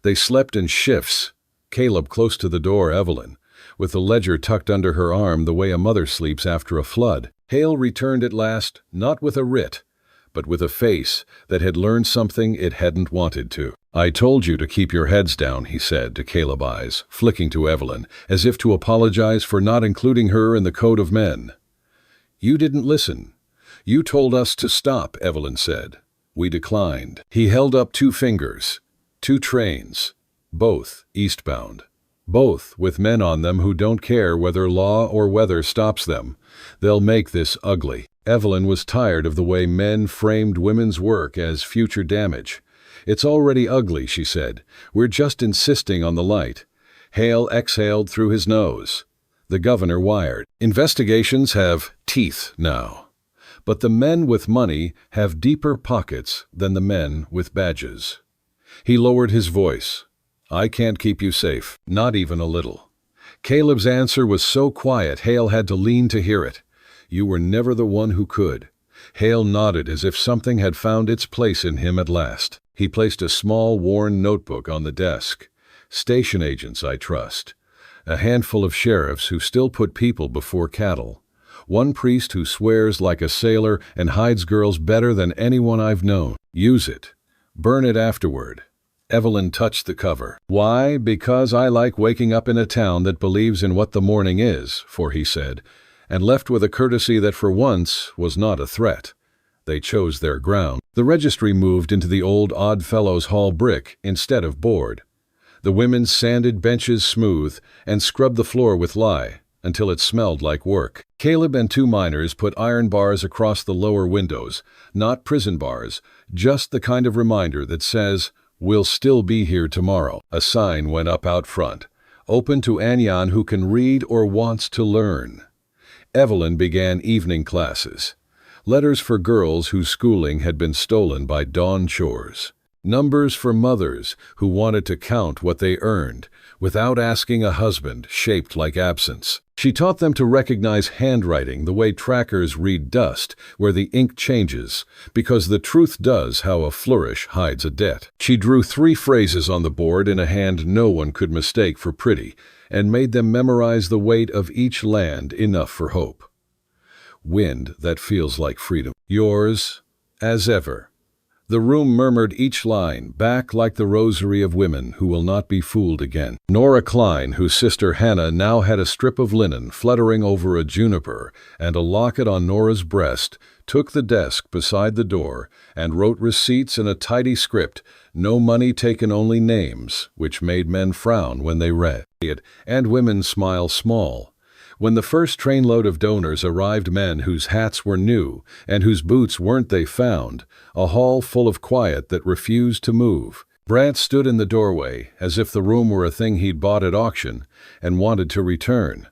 They slept in shifts. Caleb close to the door, Evelyn, with the ledger tucked under her arm the way a mother sleeps after a flood. Hale returned at last, not with a writ, but with a face that had learned something it hadn't wanted to. "I told you to keep your heads down," he said to Caleb's eyes, flicking to Evelyn, as if to apologize for not including her in the code of men. "You didn't listen. You told us to stop," Evelyn said. "We declined." He held up 2 fingers. 2 trains. Both eastbound. Both with men on them who don't care whether law or weather stops them. They'll make this ugly. Evelyn was tired of the way men framed women's work as future damage. "It's already ugly," she said. "We're just insisting on the light." Hale exhaled through his nose. The governor wired. "Investigations have teeth now. But the men with money have deeper pockets than the men with badges." He lowered his voice. "I can't keep you safe, not even a little." Caleb's answer was so quiet Hale had to lean to hear it. "You were never the one who could." Hale nodded as if something had found its place in him at last. He placed a small, worn notebook on the desk. "Station agents, I trust. A handful of sheriffs who still put people before cattle. One priest who swears like a sailor and hides girls better than anyone I've known. Use it. Burn it afterward." Evelyn touched the cover. "Why? Because I like waking up in a town that believes in what the morning is," for he said, and left with a courtesy that for once was not a threat. They chose their ground. The registry moved into the old Odd Fellows Hall brick instead of board. The women sanded benches smooth and scrubbed the floor with lye until it smelled like work. Caleb and 2 miners put iron bars across the lower windows, not prison bars, just the kind of reminder that says, "We'll still be here tomorrow." A sign went up out front, "Open to anyone who can read or wants to learn." Evelyn began evening classes. Letters for girls whose schooling had been stolen by dawn chores. Numbers for mothers who wanted to count what they earned without asking a husband, shaped like absence. She taught them to recognize handwriting the way trackers read dust, where the ink changes, because the truth does how a flourish hides a debt. She drew 3 phrases on the board in a hand no one could mistake for pretty, and made them memorize the weight of each land enough for hope. Wind that feels like freedom. Yours, as ever. The room murmured each line, back like the rosary of women who will not be fooled again. Nora Klein, whose sister Hannah now had a strip of linen fluttering over a juniper and a locket on Nora's breast, took the desk beside the door and wrote receipts in a tidy script, no money taken, only names, which made men frown when they read it, and women smile small. When the first trainload of donors arrived, men whose hats were new and whose boots weren't, they found a hall full of quiet that refused to move. Brant stood in the doorway, as if the room were a thing he'd bought at auction and wanted to return.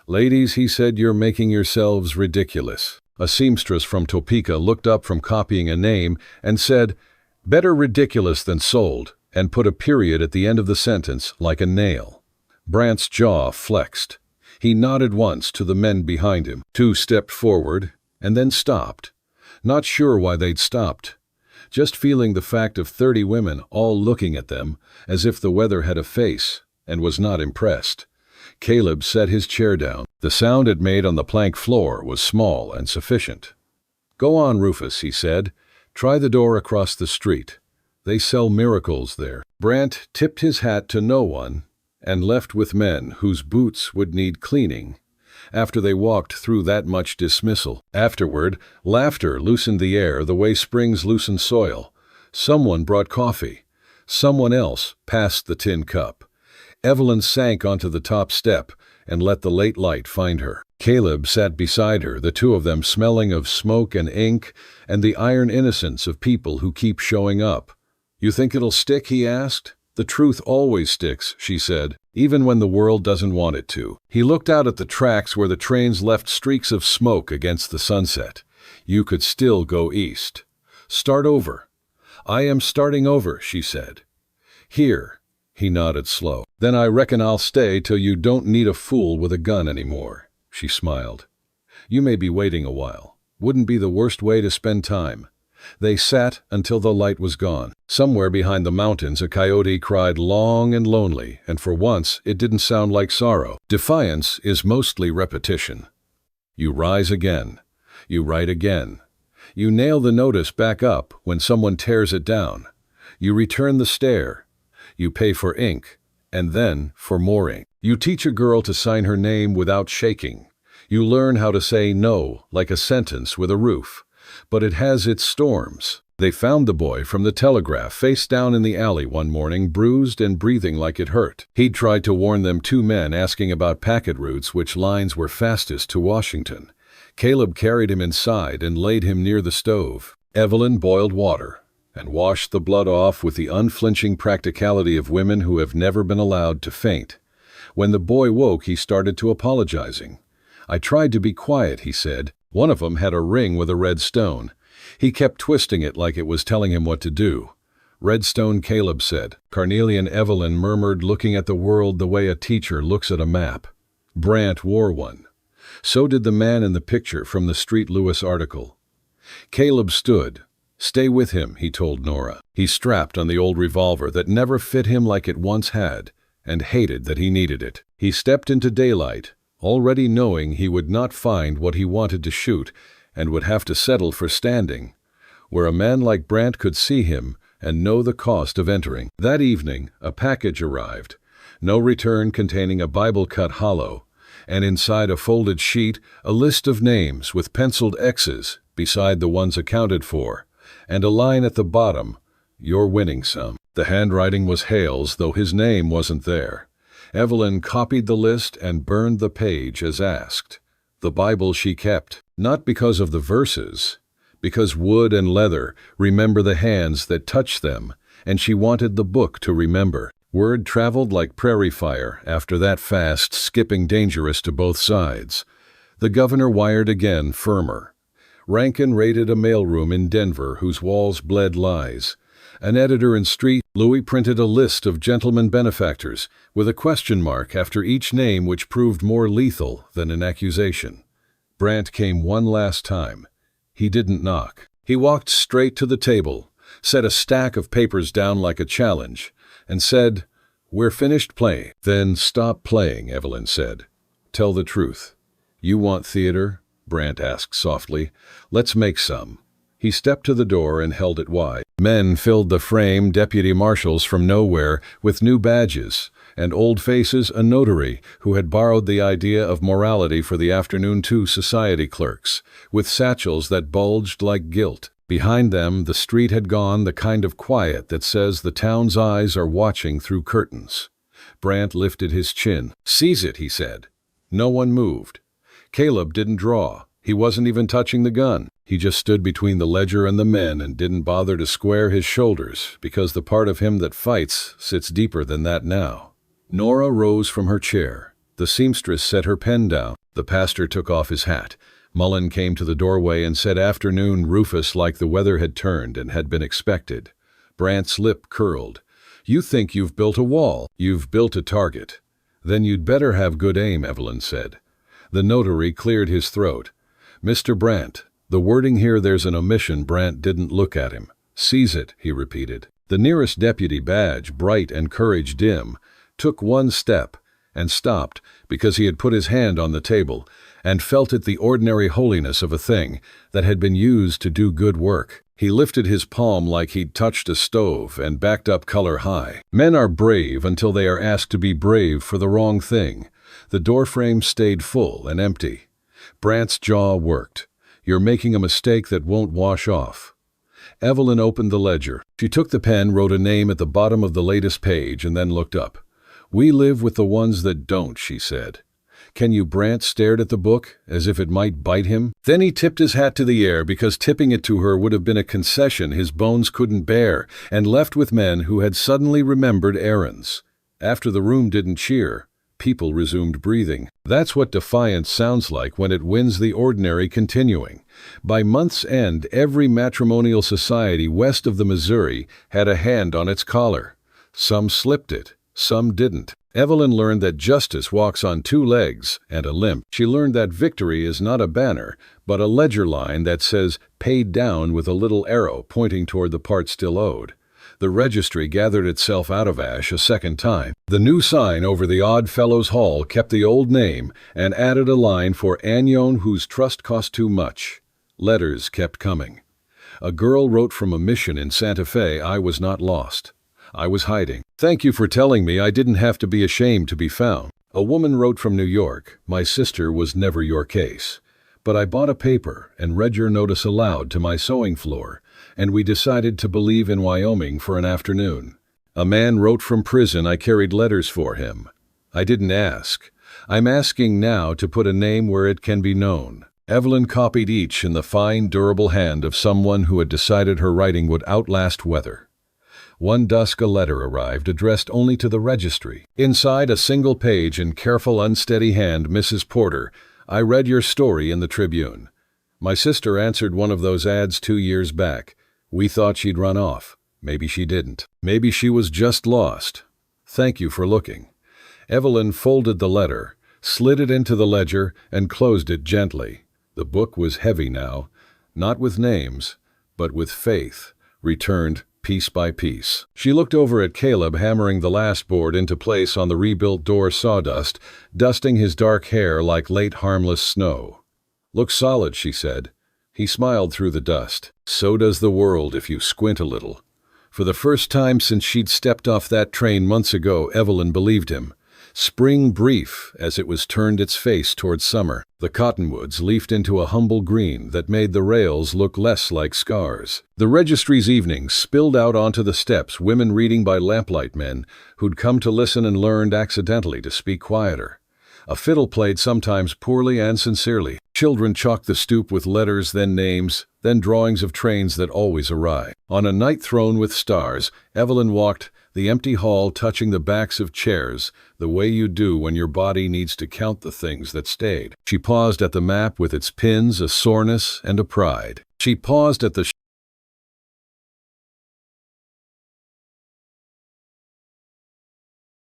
"Ladies," he said, "you're making yourselves ridiculous." A seamstress from Topeka looked up from copying a name and said, "Better ridiculous than sold," and put a period at the end of the sentence like a nail. Brant's jaw flexed. He nodded once to the men behind him. 2 stepped forward and then stopped. Not sure why they'd stopped. Just feeling the fact of 30 women all looking at them as if the weather had a face, and was not impressed. Caleb set his chair down. The sound it made on the plank floor was small and sufficient. "Go on, Rufus," he said. "Try the door across the street. They sell miracles there." Brant tipped his hat to no one and left with men whose boots would need cleaning after they walked through that much dismissal. Afterward, laughter loosened the air the way springs loosen soil. Someone brought coffee. Someone else passed the tin cup. Evelyn sank onto the top step and let the late light find her. Caleb sat beside her, the 2 of them smelling of smoke and ink and the iron innocence of people who keep showing up. "You think it'll stick?" he asked. "The truth always sticks," she said, "even when the world doesn't want it to." He looked out at the tracks where the trains left streaks of smoke against the sunset. You could still go east. "Start over." "I am starting over," she said. "Here." He nodded slow. "Then I reckon I'll stay till you don't need a fool with a gun anymore." She smiled. "You may be waiting a while. Wouldn't be the worst way to spend time." They sat until the light was gone. Somewhere behind the mountains a coyote cried long and lonely, and for once it didn't sound like sorrow. Defiance is mostly repetition. You rise again. You write again. You nail the notice back up when someone tears it down. You return the stare. You pay for ink, and then for more ink. You teach a girl to sign her name without shaking. You learn how to say no like a sentence with a roof. But it has its storms. They found the boy from the Telegraph face down in the alley one morning, bruised and breathing like it hurt. He'd tried to warn them 2 men asking about packet routes, which lines were fastest to Washington. Caleb carried him inside and laid him near the stove. Evelyn boiled water and washed the blood off with the unflinching practicality of women who have never been allowed to faint. When the boy woke, he started to apologizing. "I tried to be quiet," he said. One of them had a ring with a red stone. He kept twisting it like it was telling him what to do. "Red stone," Caleb said. Cornelia and Evelyn murmured, looking at the world the way a teacher looks at a map. Brant wore one. So did the man in the picture from the Street Lewis article. Caleb stood. "Stay with him," he told Nora. He strapped on the old revolver that never fit him like it once had, and hated that he needed it. He stepped into daylight, already knowing he would not find what he wanted to shoot and would have to settle for standing, where a man like Brant could see him and know the cost of entering. That evening, a package arrived. No return, containing a Bible cut hollow, and inside a folded sheet, a list of names with penciled X's beside the ones accounted for, and a line at the bottom, "You're winning some." The handwriting was Hale's, though his name wasn't there. Evelyn copied the list and burned the page as asked. The Bible she kept, not because of the verses, because wood and leather remember the hands that touch them, and she wanted the book to remember. Word traveled like prairie fire after that fast, skipping dangerous to both sides. The governor wired again, firmer. Rankin raided a mailroom in Denver whose walls bled lies. An editor in Street Louis printed a list of gentlemen benefactors with a question mark after each name, which proved more lethal than an accusation. Brant came one last time. He didn't knock. He walked straight to the table, set a stack of papers down like a challenge, and said, "We're finished playing." "Then stop playing," Evelyn said. "Tell the truth." "You want theater?" Brant asked softly. "Let's make some." He stepped to the door and held it wide. Men filled the frame, deputy marshals from nowhere with new badges, and old faces, a notary who had borrowed the idea of morality for the afternoon, two society clerks, with satchels that bulged like gilt. Behind them, the street had gone the kind of quiet that says the town's eyes are watching through curtains. Brant lifted his chin. "Seize it," he said. No one moved. Caleb didn't draw. He wasn't even touching the gun. He just stood between the ledger and the men and didn't bother to square his shoulders, because the part of him that fights sits deeper than that now. Nora rose from her chair. The seamstress set her pen down. The pastor took off his hat. Mullen came to the doorway and said afternoon Rufus, like the weather had turned and had been expected. Brant's lip curled. "You think you've built a wall. You've built a target." "Then you'd better have good aim," Evelyn said. The notary cleared his throat. "Mr. Brant, the wording here, there's an omission." Brant didn't look at him. "Seize it," he repeated. The nearest deputy badge, bright and courage dim, took one step and stopped because he had put his hand on the table and felt it the ordinary holiness of a thing that had been used to do good work. He lifted his palm like he'd touched a stove and backed up color high. "Men are brave until they are asked to be brave for the wrong thing." The doorframe stayed full and empty. Brant's jaw worked. "You're making a mistake that won't wash off." Evelyn opened the ledger. She took the pen, wrote a name at the bottom of the latest page, and then looked up. "We live with the ones that don't," she said. "Can you?" Brant stared at the book, as if it might bite him. Then he tipped his hat to the air, because tipping it to her would have been a concession his bones couldn't bear, and left with men who had suddenly remembered errands. After the room didn't cheer, people resumed breathing. That's what defiance sounds like when it wins the ordinary continuing. By month's end, every matrimonial society west of the Missouri had a hand on its collar. Some slipped it, some didn't. Evelyn learned that justice walks on two legs and a limp. She learned that victory is not a banner, but a ledger line that says "paid down" with a little arrow pointing toward the part still owed. The registry gathered itself out of ash a second time. The new sign over the Odd Fellows Hall kept the old name and added a line for Agnon, whose trust cost too much. Letters kept coming. A girl wrote from a mission in Santa Fe. "I was not lost. I was hiding. Thank you for telling me I didn't have to be ashamed to be found." A woman wrote from New York. "My sister was never your case. But I bought a paper and read your notice aloud to my sewing floor, and we decided to believe in Wyoming for an afternoon." A man wrote from prison. "I carried letters for him. I didn't ask. I'm asking now to put a name where it can be known." Evelyn copied each in the fine, durable hand of someone who had decided her writing would outlast weather. One dusk a letter arrived, addressed only to the registry. Inside, a single page in careful, unsteady hand. "Mrs. Porter, I read your story in the Tribune. My sister answered one of those ads 2 years back. We thought she'd run off. Maybe she didn't. Maybe she was just lost. Thank you for looking." Evelyn folded the letter, slid it into the ledger, and closed it gently. The book was heavy now, not with names, but with faith, returned piece by piece. She looked over at Caleb hammering the last board into place on the rebuilt door sawdust, dusting his dark hair like late harmless snow. "Looks solid," she said. He smiled through the dust. "So does the world if you squint a little." For the first time since she'd stepped off that train months ago, Evelyn believed him. Spring brief as it was turned its face towards summer. The cottonwoods leafed into a humble green that made the rails look less like scars. The registry's evenings spilled out onto the steps, women reading by lamplight, men who'd come to listen and learned accidentally to speak quieter. A fiddle played sometimes poorly and sincerely. Children chalked the stoop with letters, then names, then drawings of trains that always arrived. On a night throne with stars, Evelyn walked the empty hall, touching the backs of chairs, the way you do when your body needs to count the things that stayed. She paused at the map with its pins, a soreness, and a pride. She paused at the